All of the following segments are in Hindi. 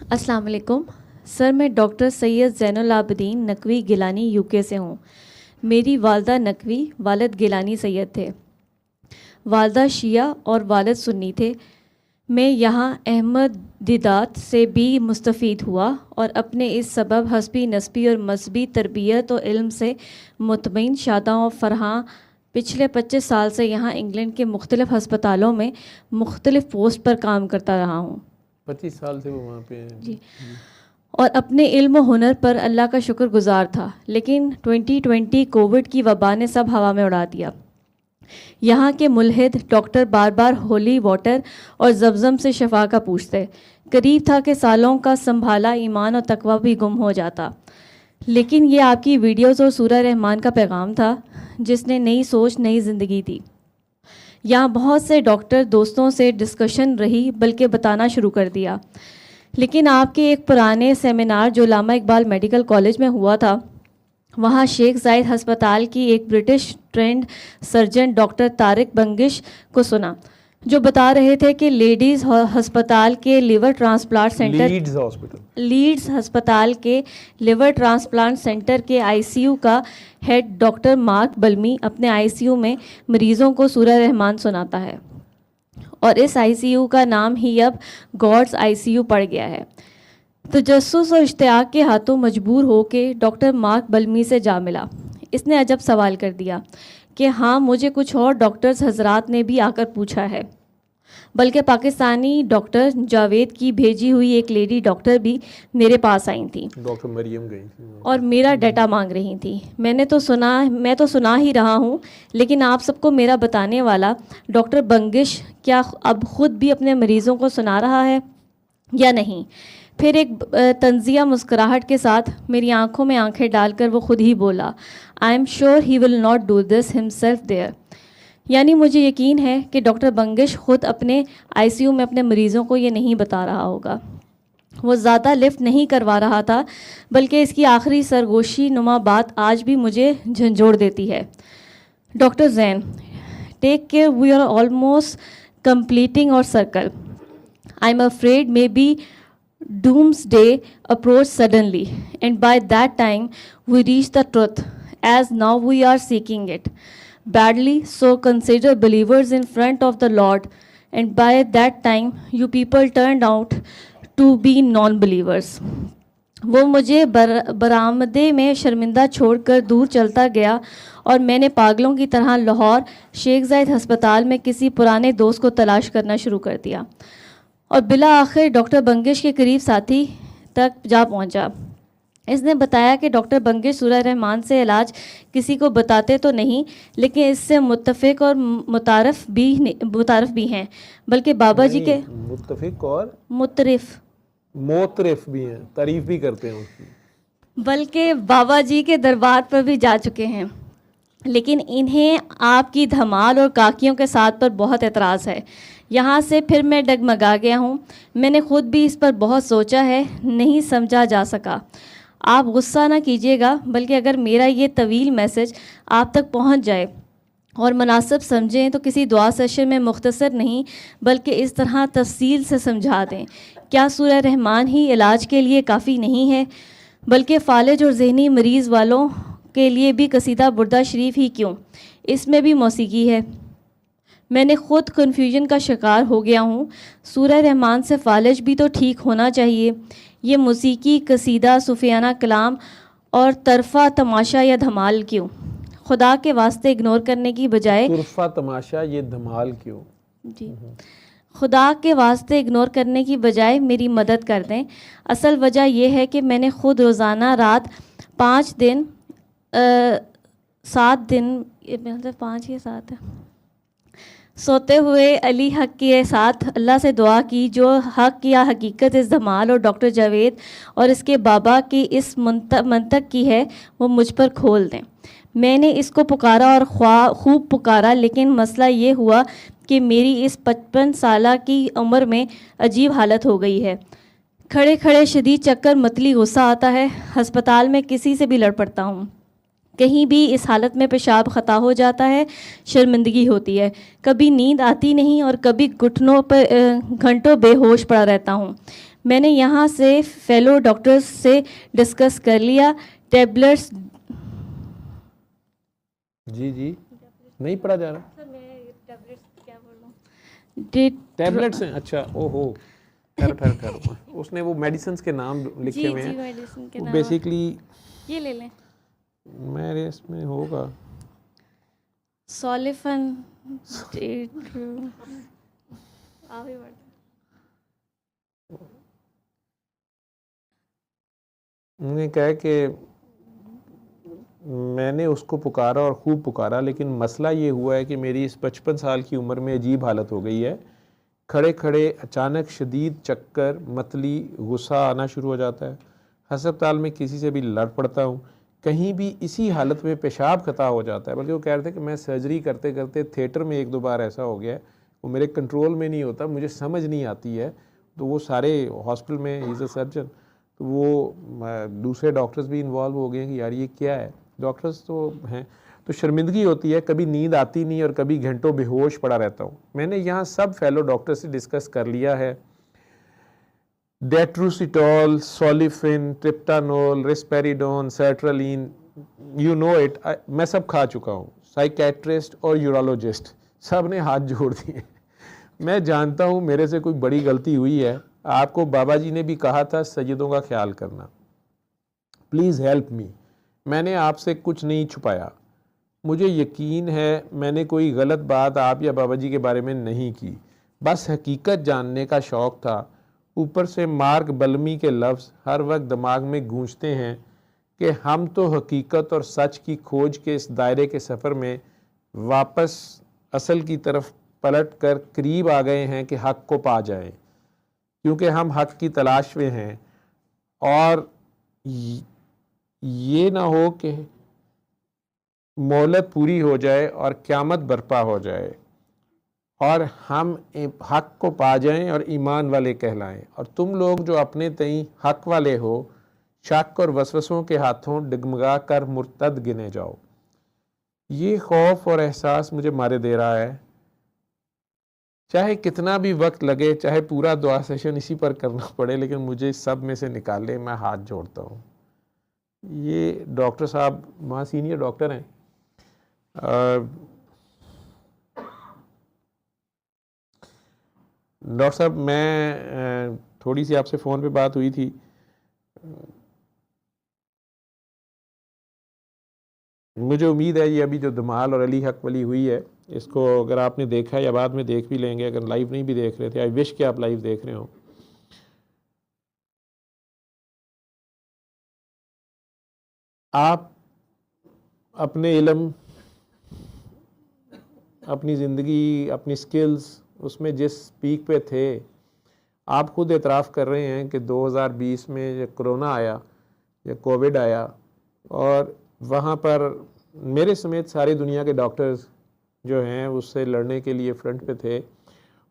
अस्सलाम वालेकुम सर, मैं डॉक्टर सैयद ज़ैनुल आबदीन नकवी गिलानी यूके से हूँ। मेरी वालदा नकवी, वालिद गिलानी सैयद थे। वालदा शिया और वालिद सुन्नी थे। मैं यहाँ अहमदीदात से भी मुस्तफ़ीद हुआ और अपने इस सबब हस्बी नस्बी और मजहबी तरबियत और इल्म से मुतमईन, शादा और फ़रहां पिछले 25 साल से यहाँ इंग्लैंड के मुख्तलिफ़ हस्पतालों में मुख्तलिफ़ पोस्ट पर काम करता रहा हूँ। 25 साल से वो वहाँ पे हैं जी। और अपने इल्म हुनर पर अल्लाह का शुक्रगुजार था, लेकिन 2020 कोविड की वबा ने सब हवा में उड़ा दिया। यहाँ के मुल्हिद डॉक्टर बार बार होली वाटर और ज़मज़म से शफा का पूछते। करीब था कि सालों का संभाला ईमान और तकवा भी गुम हो जाता, लेकिन ये आपकी वीडियोज़ और सूरह रहमान का पैगाम था जिसने नई सोच, नई ज़िंदगी दी। यहाँ बहुत से डॉक्टर दोस्तों से डिस्कशन रही, बल्कि बताना शुरू कर दिया। लेकिन आपके एक पुराने सेमिनार जो लामा इकबाल मेडिकल कॉलेज में हुआ था, वहाँ शेख जायद हस्पताल की एक British trained surgeon doctor Tariq Bangash को सुना, जो बता रहे थे कि लेडीज़ हस्पताल के लिवर ट्रांसप्लांट सेंटर लीड्स हस्पताल के लिवर ट्रांसप्लांट सेंटर के आईसीयू का हेड डॉक्टर मार्क बल्मी अपने आईसीयू में मरीज़ों को सूरह रहमान सुनाता है, और इस आईसीयू का नाम ही अब गॉड्स आईसीयू पड़ गया है। तजस्सुस और इश्तियाक के हाथों मजबूर होकर डॉक्टर मार्क बल्मी से जा मिला। इसने अजब सवाल कर दिया कि हाँ, मुझे कुछ और डॉक्टर्स हजरात ने भी आकर पूछा है, बल्कि पाकिस्तानी डॉक्टर जावेद की भेजी हुई एक लेडी डॉक्टर भी मेरे पास आई थी, डॉक्टर मरियम गई थी और मेरा डाटा मांग रही थी। मैं तो सुना ही रहा हूँ, लेकिन आप सबको मेरा बताने वाला डॉक्टर बंगिश क्या अब ख़ुद भी अपने मरीज़ों को सुना रहा है या नहीं? फिर एक तंजिया मुस्कुराहट के साथ मेरी आंखों में आंखें डालकर वो खुद ही बोला, I am sure he will not do this himself there. यानी मुझे यकीन है कि डॉक्टर बंगिश ख़ुद अपने आईसीयू में अपने मरीज़ों को ये नहीं बता रहा होगा। वो ज़्यादा लिफ्ट नहीं करवा रहा था, बल्कि इसकी आखिरी सरगोशी नुमा बात आज भी मुझे झंझोड़ देती है। Doctor Jain, take care, we are almost completing our circle. I am afraid maybe doomsday approach suddenly, and by that time we reach the truth, as now we are seeking it badly. So consider believers in front of the Lord, and by that time you people turned out to be non-believers. वो मुझे बरामदे में शर्मिंदा छोड़कर दूर चलता गया, और मैंने पागलों की तरह लाहौर शेख जायद हस्पताल में किसी पुराने दोस्त को तलाश करना शुरू कर दिया, और बिला आखिर डॉक्टर बंगिश के करीब साथी तक जा पहुंचा। इसने बताया कि डॉक्टर बंगिश सूरह रहमान से इलाज किसी को बताते तो नहीं, लेकिन इससे मुत्तफ़िक और मुतारफ़ भी हैं, बल्कि बाबा जी के मुत्तफ़िक और मोतरिफ़ भी हैं, तारीफ़ भी करते हैं उसकी, बल्कि बाबा जी के दरबार पर भी जा चुके हैं। लेकिन इन्हें आपकी धमाल और काकियों के साथ पर बहुत एतराज़ है। यहाँ से फिर मैं डगमगा गया हूँ। मैंने ख़ुद भी इस पर बहुत सोचा है, नहीं समझा जा सका। आप गुस्सा ना कीजिएगा, बल्कि अगर मेरा ये तवील मैसेज आप तक पहुँच जाए और मुनासिब समझें तो किसी दुआ सेशन में मुख्तसर नहीं, बल्कि इस तरह तफसील से समझा दें। क्या सूरह रहमान ही इलाज के लिए काफ़ी नहीं है, बल्कि फ़ालिज और ज़हनी मरीज़ वालों के लिए भी कसीदा बुर्दा शरीफ ही क्यों, इसमें भी मौसीकी है। मैंने ख़ुद कन्फ्यूजन का शिकार हो गया हूँ। सूरह रहमान से फ़ालिज भी तो ठीक होना चाहिए। ये मौसीकी, कसीदा, सूफियाना कलाम और तरफ़ा तमाशा या धमाल क्यों? खुदा के वास्ते इग्नोर करने की बजाय तुरफ़ा तमाशा ये धमाल क्यों? जी, खुदा के वास्ते इग्नोर करने की बजाय मेरी मदद कर दें। असल वजह यह है कि मैंने ख़ुद रोज़ाना रात 7 दिन मतलब 5 या 7 सोते हुए अली हक के साथ अल्लाह से दुआ की, जो हक या हकीकत इस धमाल और डॉक्टर जावेद और इसके बाबा की इस मंतक की है, वो मुझ पर खोल दें। मैंने इसको पुकारा और खूब पुकारा, लेकिन मसला ये हुआ कि मेरी इस 55 साल की उम्र में अजीब हालत हो गई है। खड़े खड़े शदीद चक्कर, मतली गुस्सा आता है। हस्पताल में किसी से भी लड़ पड़ता हूँ। कहीं भी इस हालत में पेशाब ख़ता हो जाता है, शर्मिंदगी होती है। कभी नींद आती नहीं और कभी घुटनों पर घंटों बेहोश पड़ा रहता हूँ। मैंने यहाँ से फेलो डॉक्टर्स से डिस्कस कर लिया, टैबलेट्स। जी जी, नहीं पढ़ा जा रहा। सर मैं टैबलेट्स क्या बोलूँ, टैबलेट्स हैं, अच्छा, ओहो, ठहर उसने वो मेडिसिन के नाम लिखे जी हुए जी हैं। मेडिसिन के वो नाम बेसिकली ये ले लें, मेरे इसमें होगा सॉलिफन आगे बढ़। उन्होंने कहा कि मैंने उसको पुकारा और खूब पुकारा, लेकिन मसला ये हुआ है कि मेरी इस 55 साल की उम्र में अजीब हालत हो गई है। खड़े खड़े अचानक शदीद चक्कर, मतली, गुस्सा आना शुरू हो जाता है। हस्पताल में किसी से भी लड़ पड़ता हूँ, कहीं भी इसी हालत में पेशाब खता हो जाता है। बल्कि वो कह रहे थे कि मैं सर्जरी करते करते थिएटर में 1-2 बार ऐसा हो गया है, वो मेरे कंट्रोल में नहीं होता, मुझे समझ नहीं आती है। तो वो सारे हॉस्पिटल में, इज़ अ सर्जन, तो वो दूसरे डॉक्टर्स भी इन्वॉल्व हो गए कि यार ये क्या है। डॉक्टर्स तो हैं, तो शर्मिंदगी होती है, कभी नींद आती नहीं और कभी घंटों बेहोश पड़ा रहता हूँ। मैंने यहाँ सब फेलो डॉक्टर से डिस्कस कर लिया है। डेट्रूसिटॉल, सोलिफिन, ट्रिप्टानोल, रिस्पेरिडोन, सर्ट्रलिन, यू नो इट, मैं सब खा चुका हूँ। साइकेट्रिस्ट और यूरोलॉजिस्ट सब ने हाथ जोड़ दिए। मैं जानता हूँ मेरे से कोई बड़ी गलती हुई है। आपको बाबा जी ने भी कहा था सैयदों का ख्याल करना, प्लीज़ हेल्प मी। मैंने आपसे कुछ नहीं छुपाया, मुझे यकीन है मैंने कोई गलत बात आप या बाबा जी के बारे में नहीं की, बस हकीकत जानने का शौक़ था। ऊपर से मार्क बल्मी के लफ्ज़ हर वक्त दिमाग में गूंजते हैं कि हम तो हकीकत और सच की खोज के इस दायरे के सफ़र में वापस असल की तरफ पलट कर करीब आ गए हैं कि हक़ को पा जाएं, क्योंकि हम हक़ की तलाश में हैं। और ये ना हो कि मोहलत पूरी हो जाए और क़यामत बर्पा हो जाए और हम हक़ को पा जाएं और ईमान वाले कहलाएं, और तुम लोग जो अपने तई हक़ वाले हो, शक और वसवसों के हाथों डगमगा कर मुर्तद गिने जाओ। ये खौफ और एहसास मुझे मारे दे रहा है। चाहे कितना भी वक्त लगे, चाहे पूरा दुआ सेशन इसी पर करना पड़े, लेकिन मुझे सब में से निकाले, मैं हाथ जोड़ता हूँ। ये डॉक्टर साहब वहाँ सीनियर डॉक्टर हैं। डॉक्टर साहब, मैं थोड़ी सी आपसे फ़ोन पे बात हुई थी। मुझे उम्मीद है ये अभी जो धमाल और अली हक वली हुई है, इसको अगर आपने देखा या बाद में देख भी लेंगे, अगर लाइव नहीं भी देख रहे थे, आई विश कि आप लाइव देख रहे हो। आप अपने इल्म, अपनी ज़िंदगी, अपनी स्किल्स, उसमें जिस पीक पे थे, आप खुद एतराफ़ कर रहे हैं कि 2020 में जब कोरोना आया या कोविड आया, और वहाँ पर मेरे समेत सारी दुनिया के डॉक्टर्स जो हैं उससे लड़ने के लिए फ्रंट पे थे,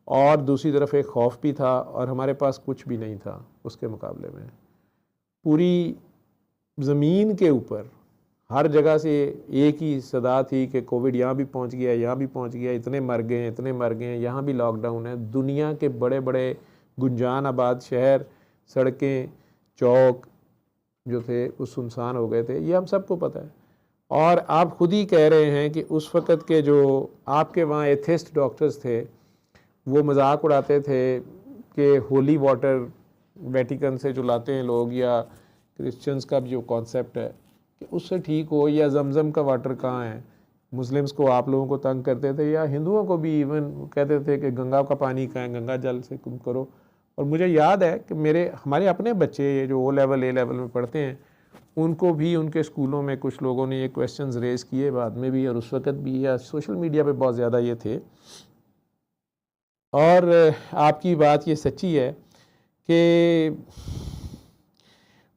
और दूसरी तरफ एक खौफ भी था, और हमारे पास कुछ भी नहीं था उसके मुकाबले में। पूरी ज़मीन के ऊपर हर जगह से एक ही सदा थी कि कोविड यहाँ भी पहुँच गया, यहाँ भी पहुँच गया, इतने मर गए, इतने मर गए, यहाँ भी लॉकडाउन है। दुनिया के बड़े बड़े गुंजान आबाद शहर, सड़कें, चौक जो थे वो सुनसान हो गए थे, ये हम सबको पता है। और आप खुद ही कह रहे हैं कि उस वक़्त के जो आपके वहाँ एथिस्ट डॉक्टर्स थे, वो मजाक उड़ाते थे कि होली वाटर वेटिकन से जो लाते हैं लोग, या क्रिश्चियंस का भी जो कॉन्सेप्ट है कि उससे ठीक हो, या जमज़म का वाटर कहाँ है। मुस्लिम्स को आप लोगों को तंग करते थे, या हिंदुओं को भी इवन कहते थे कि गंगा का पानी कहाँ है, गंगा जल से तुम करो। और मुझे याद है कि हमारे अपने बच्चे जो ओ लेवल ए लेवल में पढ़ते हैं, उनको भी उनके स्कूलों में कुछ लोगों ने ये क्वेश्चंस रेज़ किए बाद में भी, और उस वक़्त भी, या सोशल मीडिया पे बहुत ज़्यादा ये थे। और आपकी बात ये सच्ची है कि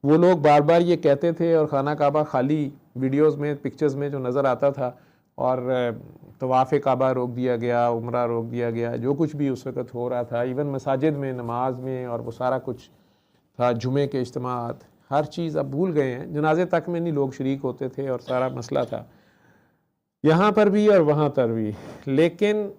वो लोग बार बार ये कहते थे, और खाना काबा खाली वीडियोस में, पिक्चर्स में जो नज़र आता था, और तवाफ़ काबा रोक दिया गया, उम्रा रोक दिया गया, जो कुछ भी उस वक़्त हो रहा था, इवन मसाजिद में नमाज में, और वो सारा कुछ था, जुमे के इज्तिमात, हर चीज़ अब भूल गए हैं। जनाजे तक में नहीं लोग शरीक होते थे, और सारा मसला था यहाँ पर भी और वहाँ पर भी। लेकिन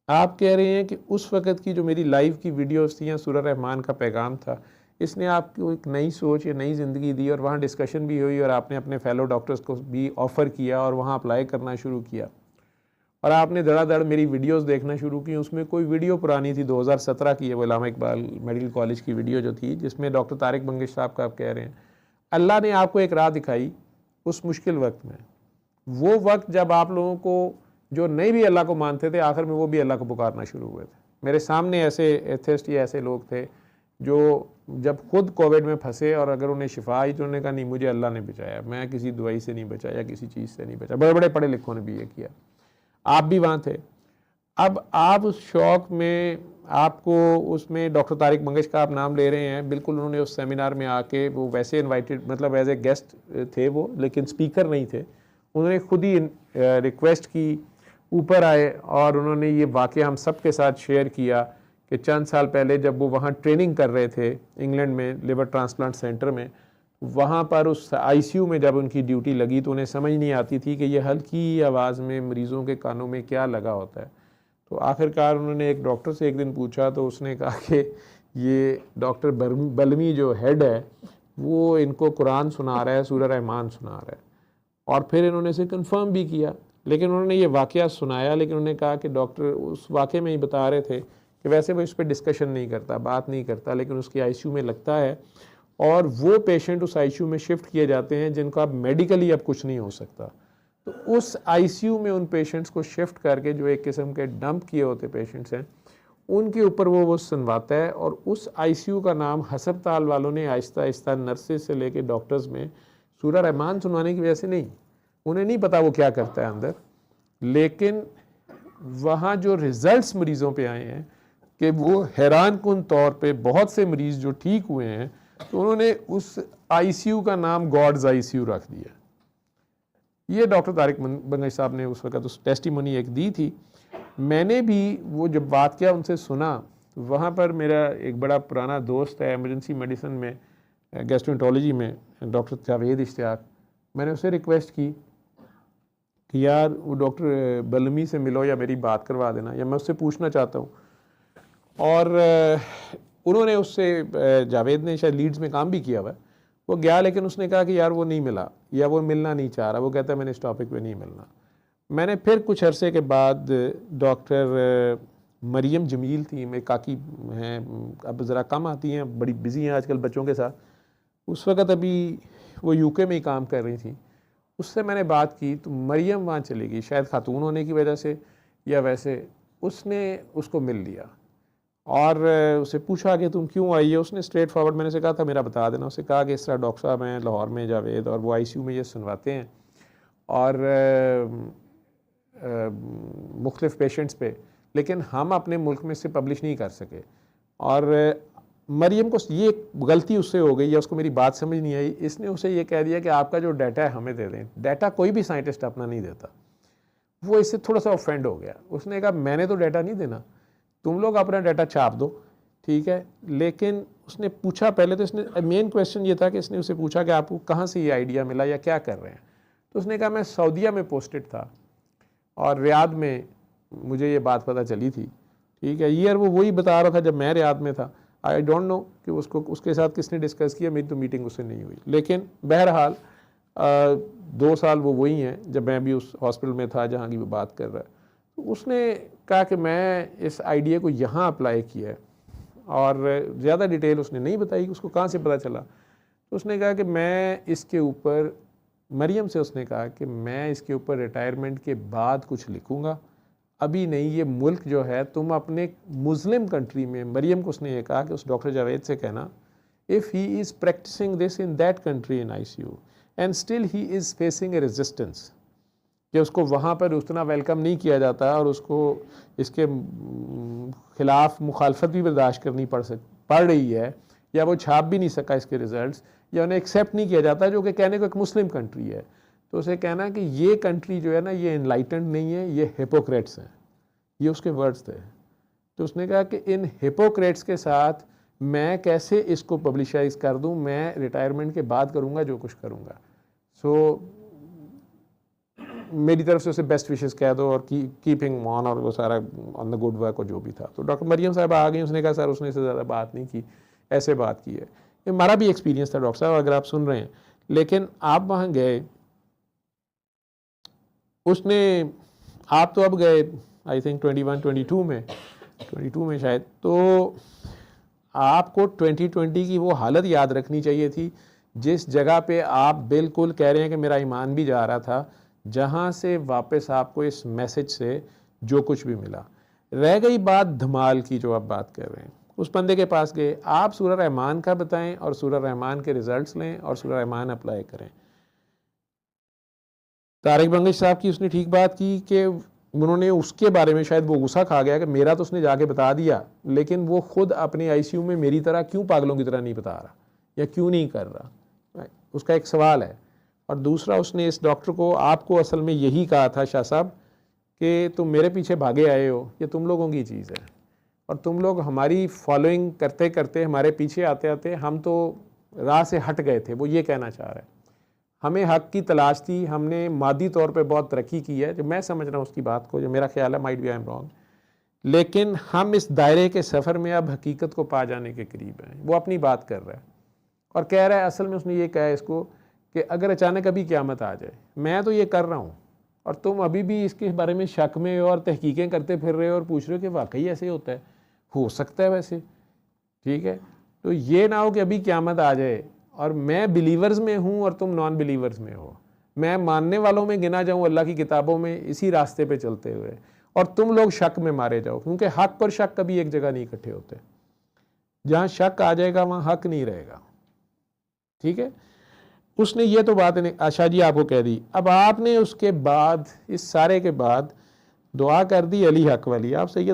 आप कह रहे हैं कि उस वक़्त की जो मेरी लाइव की वीडियोस थी या सूरह रहमान का पैगाम था, इसने आपको एक नई सोच या नई ज़िंदगी दी और वहाँ डिस्कशन भी हुई और आपने अपने फेलो डॉक्टर्स को भी ऑफ़र किया और वहाँ अप्लाई करना शुरू किया और आपने धड़ाधड़ मेरी वीडियोस देखना शुरू की। उसमें कोई वीडियो पुरानी थी, 2017 की है, वो इलामा इकबाल मेडिकल कॉलेज की वीडियो जो थी, जिसमें डॉक्टर तारिक बंगिश साहब का आप कह रहे हैं अल्लाह ने आपको एक राह दिखाई उस मुश्किल वक्त में। वो वक्त जब आप लोगों को जो नहीं भी अल्लाह को मानते थे, आखिर में वो भी अल्लाह को पुकारना शुरू हुए थे। मेरे सामने ऐसे एथिस्ट या ऐसे लोग थे जो जब खुद कोविड में फंसे और अगर उन्हें शिफा आई तो उन्होंने कहा नहीं, मुझे अल्लाह ने बचाया, मैं किसी दवाई से नहीं बचा या किसी चीज़ से नहीं बचा। बड़े बड़े पढ़े लिखों ने भी ये किया, आप भी वहाँ थे। अब आप उस शौक में, आपको उसमें डॉक्टर तारिक बंगिश का आप नाम ले रहे हैं, बिल्कुल उन्होंने उस सेमिनार में आके, वो वैसे इनवाइटेड मतलब एज ए गेस्ट थे वो, लेकिन स्पीकर नहीं थे। उन्होंने खुद ही रिक्वेस्ट की, ऊपर आए और उन्होंने ये वाक़या हम सब के साथ शेयर किया कि चंद साल पहले जब वो वहाँ ट्रेनिंग कर रहे थे इंग्लैंड में लिवर ट्रांसप्लांट सेंटर में, वहाँ पर उस आईसीयू में जब उनकी ड्यूटी लगी तो उन्हें समझ नहीं आती थी कि ये हल्की आवाज़ में मरीज़ों के कानों में क्या लगा होता है। तो आखिरकार उन्होंने एक डॉक्टर से एक दिन पूछा तो उसने कहा कि ये डॉक्टर बलमी जो हेड है वो इनको कुरान सुना रहा है, सूरह रहमान सुना रहा है। और फिर इन्होंने इसे कंफर्म भी किया, लेकिन उन्होंने ये वाक़या सुनाया, लेकिन उन्होंने कहा कि डॉक्टर उस वाक़े में ही बता रहे थे कि वैसे वो इस पर डिस्कशन नहीं करता, बात नहीं करता, लेकिन उसकी आईसीयू में लगता है और वो पेशेंट उस आईसीयू में शिफ्ट किए जाते हैं जिनको अब मेडिकली अब कुछ नहीं हो सकता। तो उस आईसीयू में उन पेशेंट्स को शिफ्ट करके, जो एक किस्म के डंप किए होते पेशेंट्स हैं, उनके ऊपर वो सुनवाता है। और उस आईसीयू का नाम हस्पताल वालों ने आहिस्ता आहिस्ता नर्सेज से लेके डॉक्टर्स में सूरह रहमान सुनवाने की वजह से नहीं, उन्हें नहीं पता वो क्या करता है अंदर, लेकिन वहाँ जो रिजल्ट्स मरीज़ों पे आए हैं कि वो हैरान कुन तौर पे बहुत से मरीज़ जो ठीक हुए हैं, तो उन्होंने उस आईसीयू का नाम गॉड्स आईसीयू रख दिया। ये डॉक्टर तारिक बंगिश साहब ने उस वक्त उस टेस्टिमोनी एक दी थी। मैंने भी वो जब बात किया उनसे सुना, तो वहाँ पर मेरा एक बड़ा पुराना दोस्त है एमरजेंसी मेडिसिन में, गैस्ट्रोएंटरोलॉजी में, डॉक्टर जावेद इश्तियाक, मैंने उससे रिक्वेस्ट की कि यार वो डॉक्टर बलमी से मिलो या मेरी बात करवा देना, या मैं उससे पूछना चाहता हूँ। और उन्होंने उससे, जावेद ने शायद लीड्स में काम भी किया हुआ है, वो गया, लेकिन उसने कहा कि यार वो नहीं मिला या वो मिलना नहीं चाह रहा, वो कहता है मैंने इस टॉपिक पे नहीं मिलना। मैंने फिर कुछ अरसे के बाद डॉक्टर मरियम जमील थी, मेरे काकी हैं, अब ज़रा कम आती हैं, बड़ी बिजी हैं आजकल बच्चों के साथ, उस वक़्त अभी वो यूके में ही काम कर रही थी, उससे मैंने बात की तो मरियम वहाँ चली गई, शायद खातून होने की वजह से या वैसे, उसने उसको मिल लिया और उसे पूछा कि तुम क्यों आई है। उसने स्ट्रेट फॉरवर्ड, मैंने से कहा था मेरा बता देना, उसे कहा कि इस तरह डॉक्टर साहब हैं लाहौर में जावेद, और वो आईसीयू में ये सुनवाते हैं और मुख्तलिफ पेशेंट्स पे, लेकिन हम अपने मुल्क में इससे पब्लिश नहीं कर सके। और मरियम को ये गलती उससे हो गई या उसको मेरी बात समझ नहीं आई, इसने उसे ये कह दिया कि आपका जो डाटा है हमें दे दें। डाटा कोई भी साइंटिस्ट अपना नहीं देता। वो इससे थोड़ा सा ऑफेंड हो गया, उसने कहा मैंने तो डाटा नहीं देना, तुम लोग अपना डाटा छाप दो, ठीक है। लेकिन उसने पूछा पहले, तो इसने मेन क्वेश्चन ये था कि इसने उसे पूछा कि आपको कहाँ से ये आइडिया मिला या क्या कर रहे हैं। तो उसने कहा मैं सऊदीया में पोस्टेड था और रियाद में मुझे ये बात पता चली थी, ठीक है। ईयर वो वही बता रहा था जब मैं रियाद में था। आई डोंट नो कि उसको उसके साथ किसने डिस्कस किया, मेरी तो मीटिंग उससे नहीं हुई, लेकिन बहरहाल 2 साल वो वही हैं जब मैं भी उस हॉस्पिटल में था जहाँ की वो बात कर रहा है। तो उसने कहा कि मैं इस आइडिया को यहाँ अप्लाई किया है, और ज़्यादा डिटेल उसने नहीं बताई कि उसको कहाँ से पता चला। तो उसने कहा कि मैं इसके ऊपर, मरियम से उसने कहा कि मैं इसके ऊपर रिटायरमेंट के बाद कुछ लिखूँगा, अभी नहीं। ये मुल्क जो है, तुम अपने मुस्लिम कंट्री में, मरियम को उसने ये कहा कि उस डॉक्टर जावेद से कहना, if he is practicing this in that country in ICU and still he is facing a resistance, कि उसको वहाँ पर उतना वेलकम नहीं किया जाता और उसको इसके ख़िलाफ़ मुखालफत भी बर्दाश्त करनी पड़ रही है, या वो छाप भी नहीं सका इसके रिज़ल्ट्स, या उन्हें एक्सेप्ट नहीं किया जाता, जो कि कहने को एक मुस्लिम कंट्री है। तो उसे कहना कि ये कंट्री जो है ना, ये इनलाइटेंड नहीं है, ये हिपोक्रेट्स हैं, ये उसके वर्ड्स थे। तो उसने कहा कि इन हिपोक्रेट्स के साथ मैं कैसे इसको पब्लिशाइज कर दूं, मैं रिटायरमेंट के बाद करूंगा जो कुछ करूंगा। सो मेरी तरफ से उसे बेस्ट विशेस कह दो और कीपिंग ऑन और वो सारा ऑन द गुड वर्क और जो भी था। तो डॉक्टर मरियम साहब आ गई, उसने कहा सर उसने इससे ज़्यादा बात नहीं की, ऐसे बात की है। ये हमारा भी एक्सपीरियंस था डॉक्टर साहब, अगर आप सुन रहे हैं। लेकिन आप वहाँ गए, उसने, आप तो अब गए आई थिंक 22 में शायद, तो आपको 2020 की वो हालत याद रखनी चाहिए थी जिस जगह पे आप बिल्कुल कह रहे हैं कि मेरा ईमान भी जा रहा था, जहाँ से वापस आपको इस मैसेज से जो कुछ भी मिला। रह गई बात धमाल की जो आप बात कर रहे हैं, उस बंदे के पास गए, आप सूरह रहमान का बताएं और सूरह रहमान के रिजल्ट्स लें और सूरह रहमान अप्लाई करें। तारिक बंगिश साहब की उसने ठीक बात की कि उन्होंने उसके बारे में शायद वो गुस्सा खा गया कि मेरा तो उसने जाके बता दिया, लेकिन वो खुद अपने आईसीयू में मेरी तरह क्यों पागलों की तरह नहीं बता रहा या क्यों नहीं कर रहा, उसका एक सवाल है। और दूसरा, उसने इस डॉक्टर को, आपको असल में यही कहा था शाह साहब कि तुम मेरे पीछे भागे आए हो, ये तुम लोगों की चीज़ है और तुम लोग हमारी फॉलोइंग करते करते, हमारे पीछे आते आते हम तो राह से हट गए थे। वो ये कहना चाह रहा है, हमें हक की तलाश थी, हमने मादी तौर पे बहुत तरक्की की है, जो मैं समझ रहा हूँ उसकी बात को, जो मेरा ख्याल है, might be I am wrong, लेकिन हम इस दायरे के सफ़र में अब हकीकत को पा जाने के करीब हैं। वो अपनी बात कर रहा है और कह रहा है, असल में उसने ये कहा है इसको कि अगर अचानक अभी क़यामत आ जाए, मैं तो ये कर रहा हूँ और तुम अभी भी इसके बारे में शक में हो और तहकीकें करते फिर रहे हो और पूछ रहे हो कि वाकई ऐसे होता है, हो सकता है वैसे, ठीक है। तो ये ना हो कि अभी क़यामत आ जाए और मैं बिलीवर्स में हूँ और तुम नॉन बिलीवर्स में हो, मैं मानने वालों में गिना जाऊँ अल्लाह की किताबों में इसी रास्ते पे चलते हुए, और तुम लोग शक में मारे जाओ, क्योंकि हक और शक कभी एक जगह नहीं इकट्ठे होते। जहाँ शक आ जाएगा वहाँ हक नहीं रहेगा, ठीक है। उसने ये तो बात आशा जी आपको कह दी। अब आपने उसके बाद, इस सारे के बाद दुआ कर दी अली हक वाली। आप सही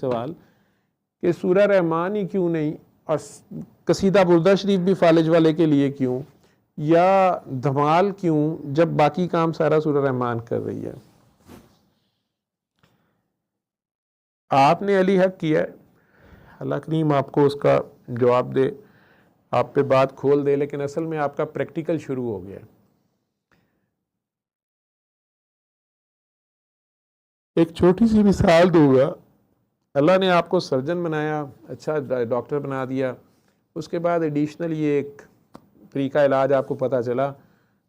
सवाल कि सूरह रहमान ही क्यों नहीं और कसीदा बुर्दा शरीफ भी फालिज वाले के लिए क्यों, या धमाल क्यों, जब बाकी काम सारा सूरह रहमान कर रही है। आपने अली हक किया है, अल्लाह करीम आपको उसका जवाब दे, आप पे बात खोल दे, लेकिन असल में आपका प्रैक्टिकल शुरू हो गया। एक छोटी सी मिसाल दूंगा, अल्लाह ने आपको सर्जन बनाया, अच्छा डॉक्टर बना दिया, उसके बाद एडिशनल ये एक तरीका इलाज आपको पता चला,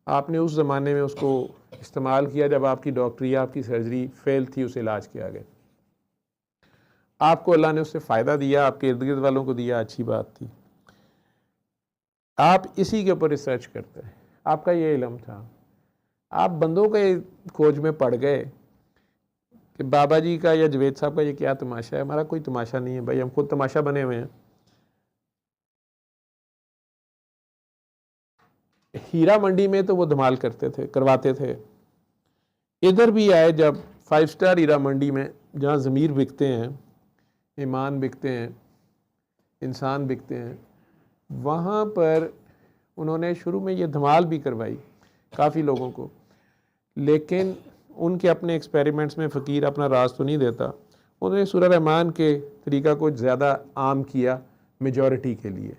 आपने उस ज़माने में उसको इस्तेमाल किया जब आपकी डॉक्टरी, आपकी सर्जरी फेल थी, उसे इलाज किया गया, आपको अल्लाह ने उससे फ़ायदा दिया, आपके इर्द गिर्द वालों को दिया, अच्छी बात थी। आप इसी के ऊपर रिसर्च करते हैं, आपका ये इल्म था, आप बंदों के खोज में पड़ गए कि बाबा जी का या जवेद साहब का ये क्या तमाशा है। हमारा कोई तमाशा नहीं है भाई, हम खुद तमाशा बने हुए हैं। हीरा मंडी में तो वो धमाल करते थे, करवाते थे। इधर भी आए जब 5 स्टार हीरा मंडी में, जहाँ ज़मीर बिकते हैं, ईमान बिकते हैं, इंसान बिकते हैं, वहाँ पर उन्होंने शुरू में ये धमाल भी करवाई काफ़ी लोगों को, लेकिन उनके अपने एक्सपेरिमेंट्स में फ़कीर अपना राज तो नहीं देता, उन्होंने सूरह रहमान के तरीका को ज़्यादा आम किया मेजॉरिटी के लिए।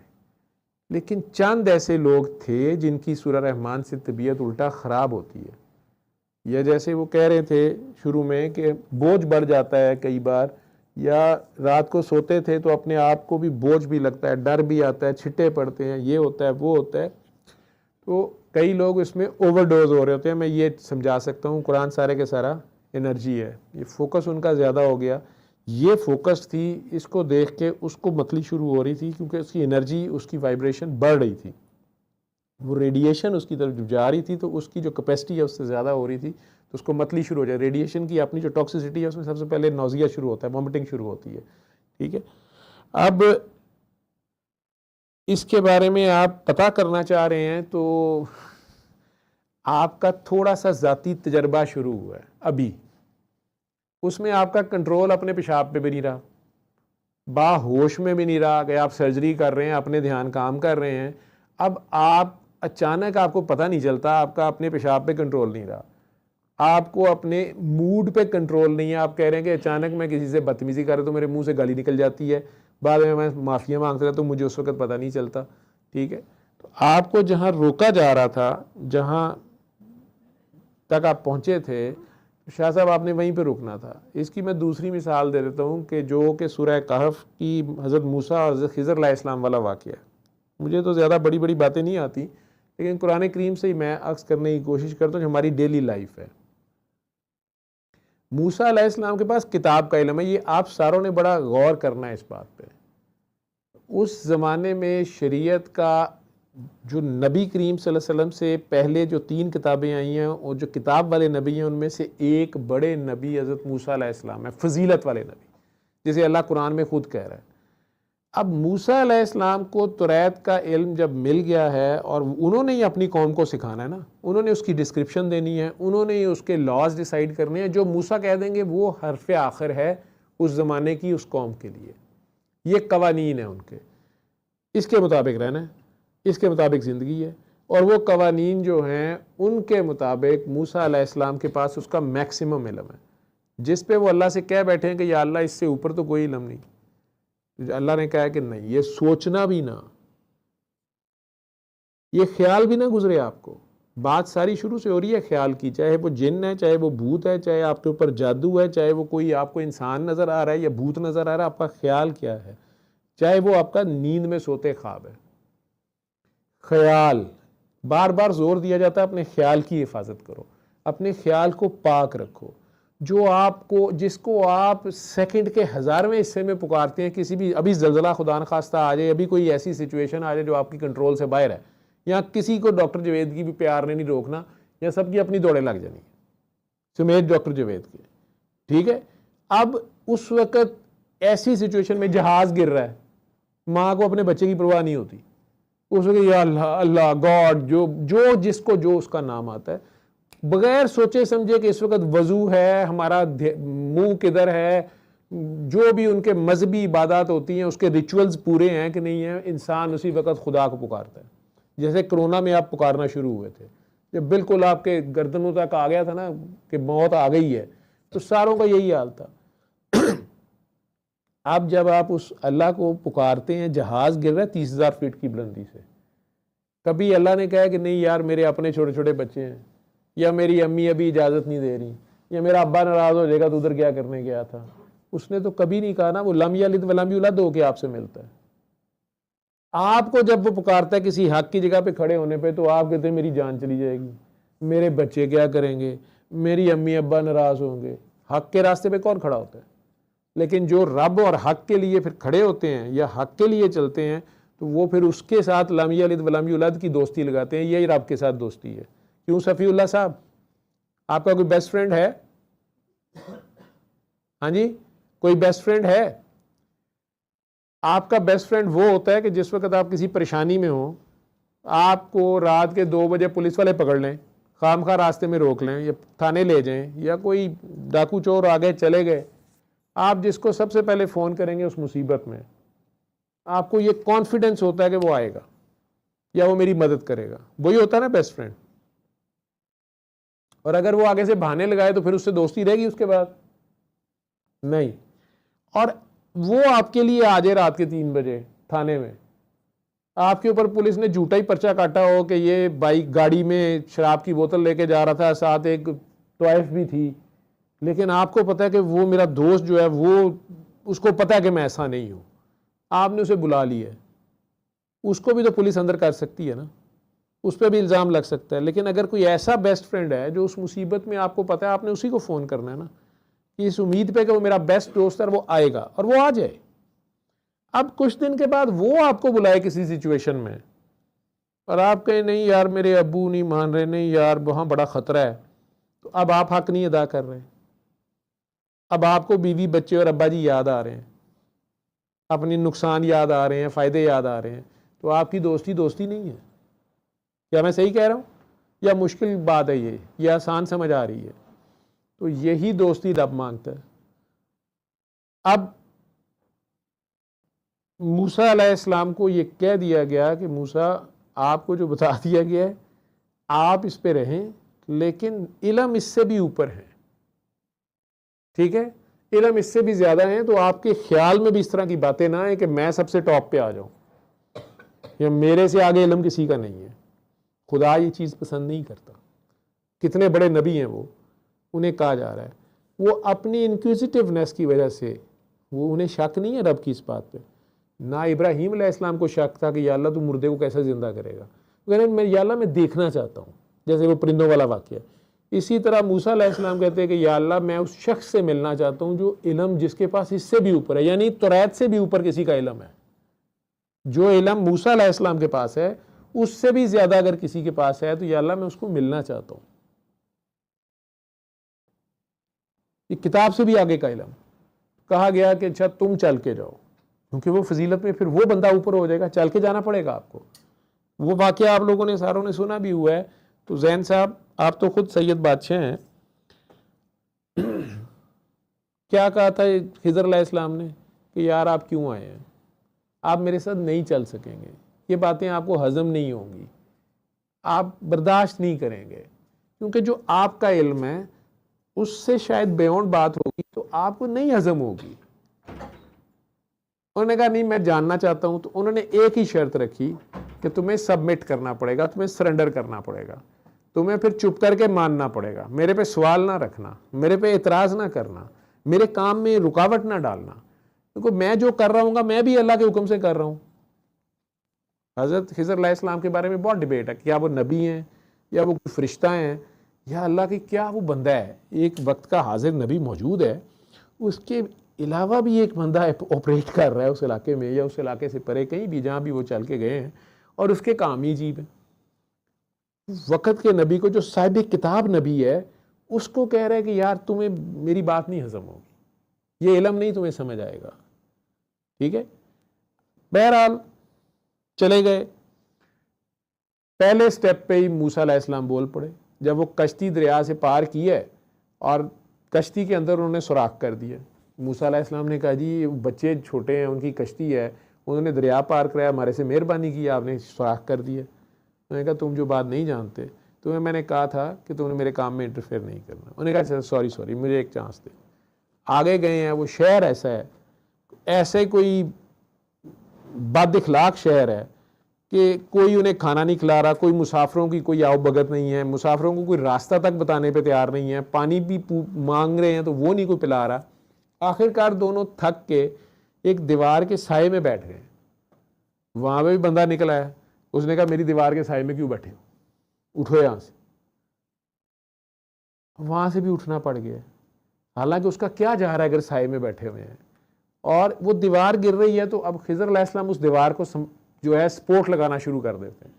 लेकिन चंद ऐसे लोग थे जिनकी सूरह रहमान से तबीयत उल्टा ख़राब होती है, या जैसे वो कह रहे थे शुरू में कि बोझ बढ़ जाता है कई बार, या रात को सोते थे तो अपने आप को भी बोझ भी लगता है, डर भी आता है, छिट्टे पड़ते हैं, ये होता है वो होता है, तो कई लोग इसमें ओवरडोज हो रहे होते हैं। मैं ये समझा सकता हूँ, कुरान सारे के सारा एनर्जी है, ये फोकस उनका ज़्यादा हो गया, ये फोकस थी, इसको देख के उसको मतली शुरू हो रही थी, क्योंकि उसकी एनर्जी, उसकी वाइब्रेशन बढ़ रही थी, वो रेडिएशन उसकी तरफ जब जा रही थी तो उसकी जो कैपेसिटी है उससे ज़्यादा हो रही थी, तो उसको मतली शुरू हो जाए। रेडिएशन की अपनी जो टॉक्सिसिटी है उसमें सबसे पहले नौजिया शुरू होता है, वॉमिटिंग शुरू होती है, ठीक है। अब इसके बारे में आप पता करना चाह रहे हैं तो आपका थोड़ा सा ज़ाती तजर्बा शुरू हुआ है अभी, उसमें आपका कंट्रोल अपने पेशाब पे भी नहीं रहा, बाहोश में भी नहीं रहा कि आप सर्जरी कर रहे हैं, अपने ध्यान काम कर रहे हैं। अब आप अचानक आपको पता नहीं चलता, आपका अपने पेशाब पे कंट्रोल नहीं रहा, आपको अपने मूड पे कंट्रोल नहीं है। आप कह रहे हैं कि अचानक मैं किसी से बदतमीजी कर रहा तो मेरे मुंह से गाली निकल जाती है, बाद में मैं माफ़िया मांगता था तो मुझे उस वक्त पता नहीं चलता। ठीक है, तो आपको जहाँ रोका जा रहा था, जहाँ तक आप पहुँचे थे, शाह साहब आपने वहीं पे रुकना था। इसकी मैं दूसरी मिसाल दे देता हूँ कि जो कि सूरह कहफ की हज़रत मूसा और हज़रत खिज़र अलैहिस्सलाम वाला वाक़या है। मुझे तो ज़्यादा बड़ी बड़ी बातें नहीं आती, लेकिन कुरान करीम से ही मैं अक्स करने की कोशिश करता हूँ जो हमारी डेली लाइफ है। मूसा अलैहिस्सलाम के पास किताब का इल्म है, ये आप सारों ने बड़ा गौर करना है इस बात पे। उस ज़माने में शरीयत का जो नबी करीम सल्लल्लाहु अलैहि वसल्लम से पहले जो 3 किताबें आई हैं, और जो किताब वाले नबी हैं उनमें से एक बड़े नबी हज़रत मूसा अलैहिस्सलाम है, फजीलत वाले नबी, जिसे अल्लाह कुरान में खुद कह रहा है। अब मूसा अलैहिस्सलाम को तौरात का इल्म जब मिल गया है और उन्होंने ही अपनी कौम को सिखाना है ना, उन्होंने उसकी डिस्क्रिप्शन देनी है, उन्होंने ही उसके लॉज डिसाइड करने हैं। जो मूसा कह देंगे वो हरफ आखिर है उस ज़माने की उस कौम के लिए, ये कवानीन है उनके, इसके मुताबिक रहना है, इसके मुताबिक ज़िंदगी है। और वो कवानीन जो हैं उनके मुताबिक मूसा अलैहिस्सलाम के पास उसका मैक्सिमम इल्म है, जिस पे वो अल्लाह से कह बैठे हैं कि या अल्लाह इससे ऊपर तो कोई इल्म नहीं। अल्लाह ने कहा कि नहीं, ये सोचना भी ना, ये ख्याल भी ना गुजरे आपको। बात सारी शुरू से हो रही है ख्याल की, चाहे वो जिन है, चाहे वो भूत है, चाहे आपके ऊपर जादू है, चाहे वो कोई आपको इंसान नज़र आ रहा है या भूत नज़र आ रहा है, आपका ख्याल क्या है, चाहे वो आपका नींद में सोते ख्वाब है। ख्याल, बार बार जोर दिया जाता है अपने ख्याल की हिफाजत करो, अपने ख्याल को पाक रखो। जो आपको, जिसको आप सेकंड के 1000वें हिस्से में पुकारते हैं, किसी भी, अभी जल्जला खुदा न खास्ता आ जाए, अभी कोई ऐसी सिचुएशन आ जाए जो आपकी कंट्रोल से बाहर है, या किसी को डॉक्टर जवेद की भी प्यार ने नहीं रोकना, या सबकी अपनी दौड़े लग जानी समेत डॉक्टर जवेद की। ठीक है, अब उस वक्त ऐसी सिचुएशन में जहाज गिर रहा है, माँ को अपने बच्चे की परवाह नहीं होती, उस वक्त या अल्लाह अल्लाह गॉड, जो जिसको जो उसका नाम आता है, बगैर सोचे समझे कि इस वक्त वजू है, हमारा मुंह किधर है, जो भी उनके मजहबी इबादत होती हैं उसके रिचुअल्स पूरे हैं कि नहीं है, इंसान उसी वक्त खुदा को पुकारता है। जैसे कोरोना में आप पुकारना शुरू हुए थे, जब बिल्कुल आपके गर्दनों तक आ गया था ना कि मौत आ गई है, तो सारों का यही हाल था। अब जब आप उस अल्लाह को पुकारते हैं, जहाज गिर रहा है 30,000 फीट की बुलंदी से, कभी अल्लाह ने कहा कि नहीं यार मेरे अपने छोटे छोटे बच्चे हैं, या मेरी अम्मी अभी इजाज़त नहीं दे रही, या मेरा अब्बा नाराज़ हो जाएगा तो उधर क्या करने गया था। उसने तो कभी नहीं कहा ना, वो लम यलिद व लम यूलद होके आपसे मिलता है। आपको जब वो पुकारता है किसी हक की जगह पे खड़े होने पे, तो आप कहते हैं मेरी जान चली जाएगी, मेरे बच्चे क्या करेंगे, मेरी अम्मी अब्बा नाराज़ होंगे। हक के रास्ते पे कौन खड़ा होता है? लेकिन जो रब और हक के लिए फिर खड़े होते हैं या हक के लिए चलते हैं, तो वो फिर उसके साथ लम यलिद व लम यूलद की दोस्ती लगाते हैं। यही रब के साथ दोस्ती है। क्यों सफ़ीउल्लाह साहब, आपका कोई बेस्ट फ्रेंड है? हाँ जी, कोई बेस्ट फ्रेंड है? आपका बेस्ट फ्रेंड वो होता है कि जिस वक्त आप किसी परेशानी में हो, आपको रात के 2 बजे पुलिस वाले पकड़ लें, खामखा रास्ते में रोक लें, या थाने ले जाएं, या कोई डाकू चोर आ गए चले गए, आप जिसको सबसे पहले फ़ोन करेंगे उस मुसीबत में, आपको ये कॉन्फिडेंस होता है कि वो आएगा या वो मेरी मदद करेगा। वही होता है ना बेस्ट फ्रेंड। और अगर वो आगे से बहाने लगाए तो फिर उससे दोस्ती रहेगी उसके बाद? नहीं। और वो आपके लिए आ जाए रात के 3 बजे थाने में, आपके ऊपर पुलिस ने झूठा ही पर्चा काटा हो कि ये बाइक गाड़ी में शराब की बोतल लेके जा रहा था, साथ एक टॉयफ भी थी, लेकिन आपको पता है कि वो मेरा दोस्त जो है वो, उसको पता है कि मैं ऐसा नहीं हूँ, आपने उसे बुला लिया है, उसको भी तो पुलिस अंदर कर सकती है ना, उस पर भी इल्ज़ाम लग सकता है। लेकिन अगर कोई ऐसा बेस्ट फ्रेंड है जो उस मुसीबत में आपको पता है, आपने उसी को फ़ोन करना है ना, कि इस उम्मीद पे कि वो मेरा बेस्ट दोस्त है, वो आएगा और वो आ जाए। अब कुछ दिन के बाद वो आपको बुलाए किसी सिचुएशन में और आप कहें नहीं यार मेरे अब्बू नहीं मान रहे, नहीं यार वहाँ बड़ा ख़तरा है, तो अब आप हक नहीं अदा कर रहे, अब आपको बीवी बच्चे और अब्बा जी याद आ रहे हैं, अपने नुकसान याद आ रहे हैं, फ़ायदे याद आ रहे हैं, तो आपकी दोस्ती दोस्ती नहीं है। क्या मैं सही कह रहा हूँ या मुश्किल बात है ये आसान समझ आ रही है? तो यही दोस्ती रब मांगता है। अब मूसा अलैहिस्सलाम को ये कह दिया गया कि मूसा, आपको जो बता दिया गया है आप इस पे रहें, लेकिन इल्म इससे भी ऊपर है, ठीक है, इल्म इससे भी ज़्यादा है। तो आपके ख्याल में भी इस तरह की बातें ना आए कि मैं सबसे टॉप पे आ जाऊं या मेरे से आगे इल्म किसी का नहीं है। खुदा ये चीज़ पसंद नहीं करता। कितने बड़े नबी हैं वो, उन्हें कहा जा रहा है वो अपनी इंक्विजिटिवनेस की वजह से, वो उन्हें शक नहीं है रब की इस बात पे। ना इब्राहीम अलैहिस्सलाम को शक था कि या अल्लाह तू मुर्दे को कैसे ज़िंदा करेगा, कहने मैं या अल्लाह मैं देखना चाहता हूँ, जैसे वो परिंदों वाला वाक़या। इसी तरह मूसा अलैहिस्सलाम कहते हैं कि या अल्लाह मैं उस शख्स से मिलना चाहता हूँ जो इल्म जिसके पास इससे भी ऊपर है, यानी तौरात से भी ऊपर किसी का इल्म है। जो इल्म मूसा अलैहिस्सलाम के पास है उससे भी ज़्यादा अगर किसी के पास है तो या अल्लाह मैं उसको मिलना चाहता हूँ। ये किताब से भी आगे का इल्म। कहा गया कि अच्छा तुम चल के जाओ, क्योंकि वो फजीलत में फिर वो बंदा ऊपर हो जाएगा, चल के जाना पड़ेगा आपको। वो वाक़या आप लोगों ने सारों ने सुना भी हुआ है। तो जैन साहब, आप तो खुद सैयद बादशाह हैं, क्या कहा था खिज़र अलैहिस्सलाम ने कि यार आप क्यों आए हैं, आप मेरे साथ नहीं चल सकेंगे, ये बातें आपको हज़म नहीं होंगी, आप बर्दाश्त नहीं करेंगे, क्योंकि जो आपका इल्म है उससे शायद बियॉन्ड बात होगी तो आपको नहीं हज़म होगी। उन्होंने कहा नहीं मैं जानना चाहता हूं। तो उन्होंने एक ही शर्त रखी कि तुम्हें सबमिट करना पड़ेगा, तुम्हें सरेंडर करना पड़ेगा, तुम्हें फिर चुप करके मानना पड़ेगा, मेरे पे सवाल ना रखना, मेरे पे एतराज़ ना करना, मेरे काम में रुकावट ना डालना, क्योंकि मैं जो कर रहा हूँ मैं भी अल्लाह के हुक्म से कर रहा हूँ। हज़रत खिज़र अलैहिस्सलाम के बारे में बहुत डिबेट है, क्या वो नबी हैं या वो कोई फरिश्ता हैं या अल्लाह की क्या वो बंदा है। एक वक्त का हाजिर नबी मौजूद है, उसके अलावा भी एक बंदा ऑपरेट कर रहा है उस इलाके में या उस इलाके से परे कहीं भी, जहाँ भी वो चल के गए हैं, और उसके काम ही अजीब है। वक़्त के नबी को, जो साहिब किताब नबी है, उसको कह रहा है कि यार तुम्हें मेरी बात नहीं हज़म होगी, ये इल्म नहीं तुम्हें समझ आएगा, ठीक है। बहरहाल चले गए। पहले स्टेप पे ही मूसा अलैहिस्सलाम बोल पड़े। जब वो कश्ती दरिया से पार की है और कश्ती के अंदर उन्होंने सुराख कर दिया, मूसा अलैहिस्सलाम ने कहा जी बच्चे छोटे हैं, उनकी कश्ती है, उन्होंने दरिया पार कराया, हमारे से मेहरबानी की, आपने सुराख कर दिया। उन्होंने कहा तुम जो बात नहीं जानते, तुम्हें मैंने कहा था कि तुमने मेरे काम में इंटरफेयर नहीं करना। उन्होंने कहा सॉरी मुझे एक चांस दे। आगे गए हैं। वो शहर ऐसा है, ऐसे कोई बद इखलाक शहर है कि कोई उन्हें खाना नहीं खिला रहा, कोई मुसाफिरों की कोई आओ भगत नहीं है, मुसाफिरों को कोई रास्ता तक बताने पे तैयार नहीं है, पानी भी मांग रहे हैं तो वो नहीं कोई पिला रहा। आखिरकार दोनों थक के एक दीवार के साए में बैठ गए। वहाँ पे भी बंदा निकला है, उसने कहा मेरी दीवार के साए में क्यों बैठे हो, उठो यहाँ से। वहाँ से भी उठना पड़ गया, हालांकि उसका क्या जा रहा है अगर साए में बैठे हुए हैं और वो दीवार गिर रही है। तो अब खिज़र अलैहिस्सलाम उस दीवार को जो है सपोर्ट लगाना शुरू कर देते हैं।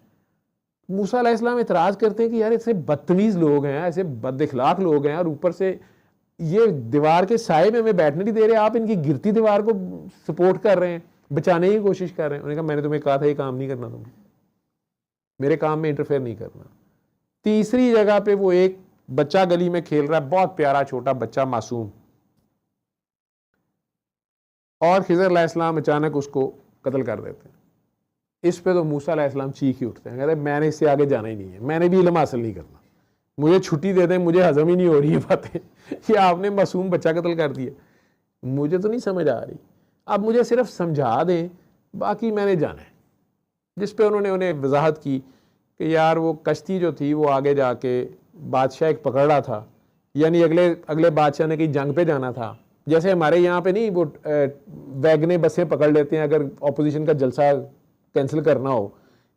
मूसा अलैहिस्सलाम इतराज़ करते हैं कि यार ऐसे बदतमीज़ लोग हैं, ऐसे बदइखलाक लोग हैं, और ऊपर से ये दीवार के साए में हमें बैठने नहीं दे रहे, आप इनकी गिरती दीवार को सपोर्ट कर रहे हैं, बचाने की कोशिश कर रहे हैं। उन्होंने कहा मैंने तुम्हें कहा था ये काम नहीं करना, तुम्हें मेरे काम में इंटरफेयर नहीं करना। तीसरी जगह पे वो एक बच्चा गली में खेल रहा है, बहुत प्यारा छोटा बच्चा मासूम, और खिज़र अलैहिस्सलाम अचानक उसको कत्ल कर देते हैं। इस पे तो मूसा अलैहिस्सलाम चीख ही उठते हैं, कहते हैं मैंने इससे आगे जाना ही नहीं है, मैंने भी इल्म हासिल नहीं करना, मुझे छुट्टी दे दें, मुझे हजम ही नहीं हो रही है बातें कि आपने मासूम बच्चा कत्ल कर दिया, मुझे तो नहीं समझ आ रही, अब मुझे सिर्फ समझा दें, बाकी मैंने जाना है। जिस पे उन्होंने उन्हें वजाहत की कि यार वो कश्ती जो थी वो आगे जाके बादशाह एक पकड़ रहा था, यानी अगले बादशाह ने कहीं जंग पे जाना था। जैसे हमारे यहाँ पे नहीं वो वैगने बसें पकड़ लेते हैं अगर अपोजिशन का जलसा कैंसिल करना हो,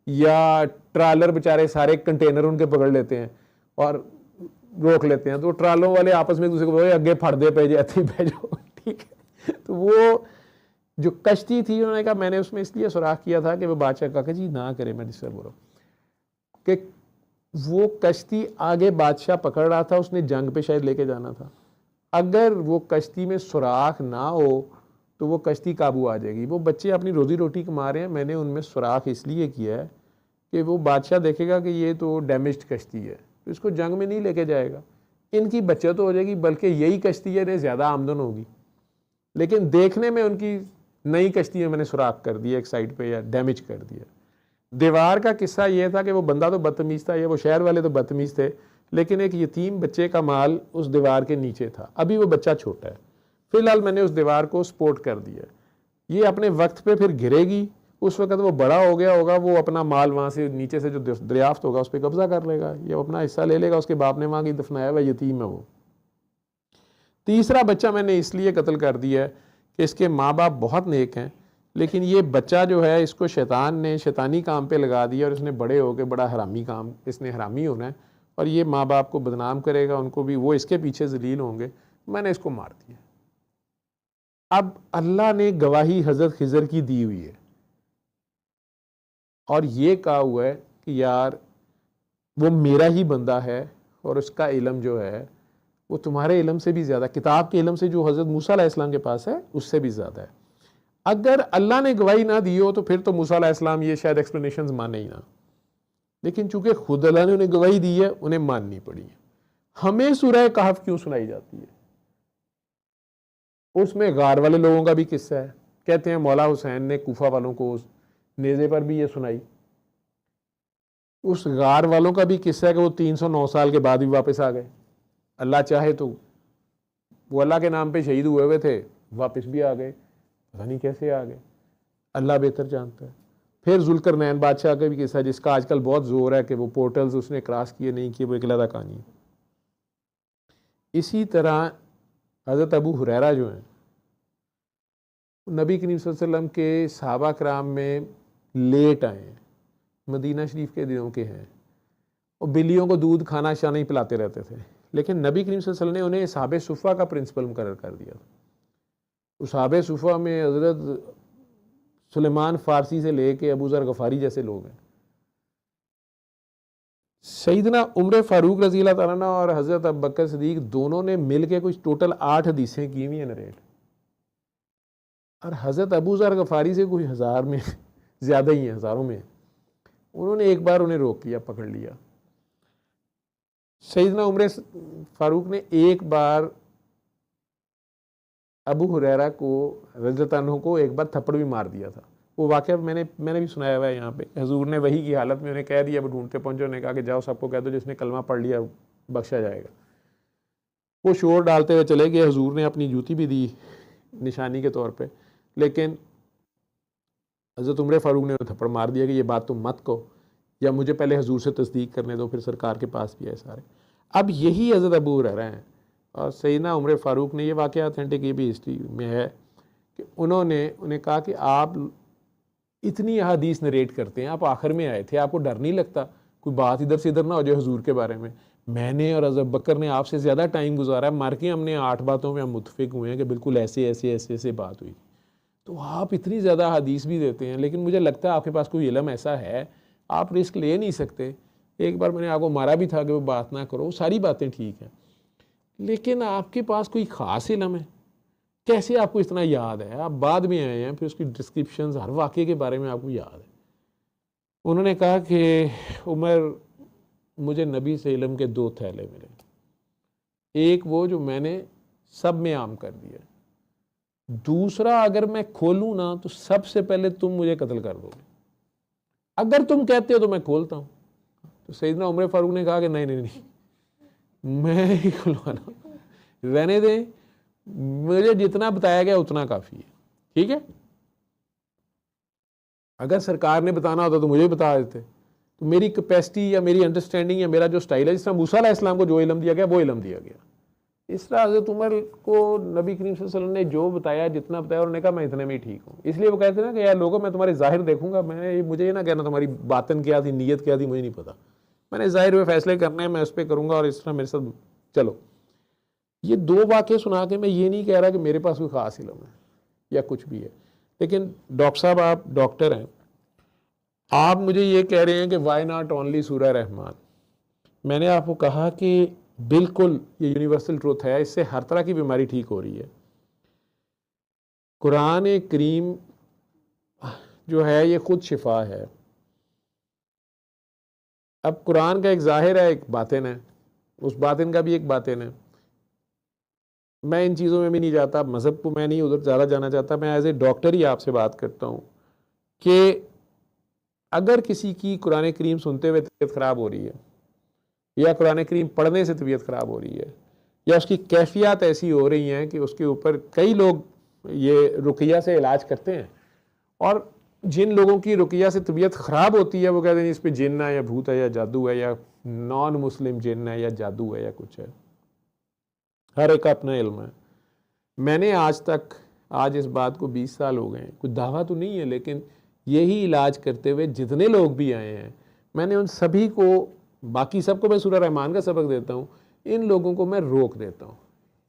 या ट्रालर बेचारे सारे कंटेनर उनके पकड़ लेते हैं और रोक लेते हैं, तो ट्रालों वाले आपस में एक दूसरे को बोले आगे फट दे पे जाती भेजो, ठीक है। तो वो जो कश्ती थी, उन्होंने कहा मैंने उसमें इसलिए सुराख किया था कि वो बादशाह कहा जी ना करे, मैं डिस्टर्ब हो रहा हूँ, कि वो कश्ती आगे बादशाह पकड़ रहा था, उसने जंग पे शायद लेके जाना था। अगर वो कश्ती में सुराख ना हो तो वो कश्ती काबू आ जाएगी। वो बच्चे अपनी रोज़ी रोटी कमा रहे हैं, मैंने उनमें सुराख इसलिए किया है कि वो बादशाह देखेगा कि ये तो डैमेज्ड कश्ती है, तो इसको जंग में नहीं लेके जाएगा, इनकी बचत तो हो जाएगी, बल्कि यही कश्ती है, ज़्यादा आमदन होगी। लेकिन देखने में उनकी नई कश्ती में मैंने सुराख कर दिया एक साइड पे या डैमेज कर दिया। दीवार का किस्सा ये था कि वो बंदा तो बदतमीज़ था, या वो शहर वाले तो बदतमीज़ थे, लेकिन एक यतीम बच्चे का माल उस दीवार के नीचे था। अभी वो बच्चा छोटा है, फिलहाल मैंने उस दीवार को सपोर्ट कर दिया। ये अपने वक्त पे फिर गिरेगी, उस वक्त वो बड़ा हो गया होगा, वो अपना माल वहाँ से नीचे से जो दरियाफ्त होगा उस पर कब्जा कर लेगा, ये अपना हिस्सा ले लेगा। उसके बाप ने वहाँ की दफनाया हुआ यतीम है वो। तीसरा बच्चा मैंने इसलिए कत्ल कर दिया है कि इसके माँ बाप बहुत नेक हैं, लेकिन ये बच्चा जो है इसको शैतान ने शैतानी काम पे लगा दिया और इसने बड़े होकर बड़ा हरामी काम, इसने हरामी होना है और ये माँ बाप को बदनाम करेगा, उनको भी, वो इसके पीछे जलील होंगे। मैंने इसको मार दिया। अब अल्लाह ने गवाही हज़रत खिज़र की दी हुई है और ये कहा हुआ है कि यार वो मेरा ही बंदा है और उसका इल्म जो है वो तुम्हारे इल्म से भी ज़्यादा, किताब के इल्म से जो हज़रत मूसा अलैहिस्सलाम के पास है उससे भी ज़्यादा है। अगर अल्लाह ने गवाही ना दी हो तो फिर तो मूसा अलैहिस्सलाम ये शायद एक्सप्लेनेशंस माने ही ना, लेकिन चूंकि खुद अल्लाह ने उन्हें गवाही दी है, उन्हें माननी पड़ी है। हमें सूरह कहफ क्यों सुनाई जाती है? उसमें गार वाले लोगों का भी किस्सा है। कहते हैं मौला हुसैन ने कूफा वालों को उस नेज़े पर भी ये सुनाई। उस गार वालों का भी किस्सा है कि वो 309 साल के बाद भी वापस आ गए। अल्लाह चाहे तो वो अल्लाह के नाम पे शहीद हुए थे, वापस भी आ गए, पता नहीं कैसे आ गए, अल्लाह बेहतर जानता है। फिर जुल्करनैन बादशाह का भी किस्सा, जिसका आजकल बहुत जोर है कि वो पोर्टल्स उसने क्रॉस किए नहीं किए, वो एक अलग कहानी है। इसी तरह हज़रत अबू हुरैरा जो हैं, नबी करीम सल्लल्लाहु अलैहि वसल्लम के सहाबा कराम में लेट आए हैं, मदीना शरीफ के दिनों के हैं, और बिल्लियों को दूध खाना शाना ही पिलाते रहते थे। लेकिन नबी करीम सल्लल्लाहु अलैहि वसल्लम ने उन्हें असहाबे सुफ़ा का प्रिंसिपल मुकर्रर कर दिया। उस असहाबे सुफ़ा में हज़रत सुलेमान फ़ारसी से लेके अबू ज़र गफ़ारी जैसे लोग हैं। सईदना उमर फ़ारूक रज़ी अल्लाह तआला अन्हु और हज़रत अबू बकर सिद्दीक़ दोनों ने मिल के कुछ टोटल 8 हदीसें की हुई हैं नरेट, और हज़रत अबू ज़र गफ़ारी से कुछ हज़ार में ज़्यादा ही हैं, हज़ारों में। उन्होंने एक बार उन्हें रोक लिया, पकड़ लिया। सईदना उमर फ़ारूक ने एक बार अबू हुरैरा को रज़ियल्लाहु अन्हु को एक बार थप्पड़ भी मार दिया था। वो वाक़या मैंने भी सुनाया हुआ है यहाँ पे। हजूर ने वही की हालत में उन्हें कह दिया, वो ढूंढते पहुँचे, उन्होंने कहा कि जाओ सबको कह दो जिसने कलमा पढ़ लिया बख्शा जाएगा। वो शोर डालते हुए चले गए। हजूर ने अपनी जूती भी दी निशानी के तौर पे, लेकिन हज़रत उमर फ़ारूक ने उन्हें थप्पड़ मार दिया कि ये बात तुम मत कहो, या मुझे पहले हजूर से तस्दीक करने दो, फिर सरकार के पास भी है सारे। अब यही हज़रत अबू हुरैरा हैं, और सईदना उमर फ़ारूक ने, ये वाक़या ऑथेंटिक ये भी हिस्ट्री में है कि उन्हें कहा कि आप इतनी अहादीस नरेट करते हैं, आप आखिर में आए थे, आपको डर नहीं लगता कोई बात इधर से इधर ना हो जाए हजूर के बारे में? मैंने और हज़रत बकर ने आपसे ज़्यादा टाइम गुजारा है, मार के हमने 8 बातों में हम मुतफिक हुए हैं कि बिल्कुल ऐसे ऐसे ऐसे ऐसे बात हुई। तो आप इतनी ज़्यादा हदीस भी देते हैं, लेकिन मुझे लगता है आपके पास कोई इल्म ऐसा है, आप रिस्क ले नहीं सकते। एक बार मैंने आपको मारा भी था कि वो बात ना करो, सारी बातें ठीक हैं, लेकिन आपके पास कोई ख़ास इल्म है, कैसे आपको इतना याद है? आप बाद में आए हैं, फिर उसकी डिस्क्रिप्शंस हर वाक़े के बारे में आपको याद है। उन्होंने कहा कि उमर, मुझे नबी से इल्म के 2 थैले मिले, एक वो जो मैंने सब में आम कर दिया, दूसरा अगर मैं खोलूँ ना तो सबसे पहले तुम मुझे कत्ल कर दोगे, अगर तुम कहते हो तो मैं खोलता हूँ। तो सैयदना उमर फ़ारूक ने कहा कि नहीं नहीं नहीं, मैं ही खुलवाना, रहने दें, मुझे जितना बताया गया उतना काफ़ी है, ठीक है? अगर सरकार ने बताना होता तो मुझे बता देते। तो मेरी कैपेसिटी या मेरी अंडरस्टैंडिंग या मेरा जो स्टाइल है, जिस तरह मूसा अलैहिस्सलाम को जो इल्म दिया गया वो इल्म दिया गया, इस तरह हज़रत उमर को नबी करीम सल्लल्लाहु अलैहि वसल्लम ने जो बताया, जितना बताया, उन्होंने कहा मैं इतने में ही ठीक हूँ। इसलिए वो कहते हैं ना कि यार लोगों, मैं तुम्हारी ज़ाहिर देखूंगा, मुझे ये ना कहना तुम्हारी बातन क्या थी, नीयत क्या थी, मुझे नहीं पता, मैंने ज़ाहिर हुए फैसले करने हैं, मैं उस पर करूँगा, और इस तरह मेरे साथ चलो। ये 2 वाक़े सुना के मैं ये नहीं कह रहा कि मेरे पास कोई ख़ास इल्म है या कुछ भी है, लेकिन डॉक्टर साहब, आप डॉक्टर हैं, आप मुझे ये कह रहे हैं कि वाई नॉट ओनली सूरह रहमान। मैंने आपको कहा कि बिल्कुल ये यूनिवर्सल ट्रूथ है, इससे हर तरह की बीमारी ठीक हो रही है। कुरान करीम जो है ये खुद शिफा है। अब कुरान का एक ज़ाहिर है, एक बातिन है, उस बातिन का भी एक बातिन है। मैं इन चीज़ों में भी नहीं जाता, मज़हब को मैं नहीं उधर ज़्यादा जाना चाहता। मैं एज ए डॉक्टर ही आपसे बात करता हूँ कि अगर किसी की कुरान करीम सुनते हुए तबीयत ख़राब हो रही है, या कुरान करीम पढ़ने से तबीयत ख़राब हो रही है, या उसकी कैफियत ऐसी हो रही हैं कि उसके ऊपर कई लोग ये रुकिया से इलाज करते हैं, और जिन लोगों की रुकिया से तबीयत ख़राब होती है वो कहते हैं इस पर जिन्न है या भूत है या जादू है या नॉन मुस्लिम जिन्न है या जादू है या कुछ है। हर एक का अपना इल्म है। मैंने आज इस बात को 20 साल हो गए हैं, कुछ दावा तो नहीं है, लेकिन यही इलाज करते हुए जितने लोग भी आए हैं, मैंने उन सभी को, बाकी सबको मैं सूरह रहमान का सबक देता हूँ, इन लोगों को मैं रोक देता हूँ।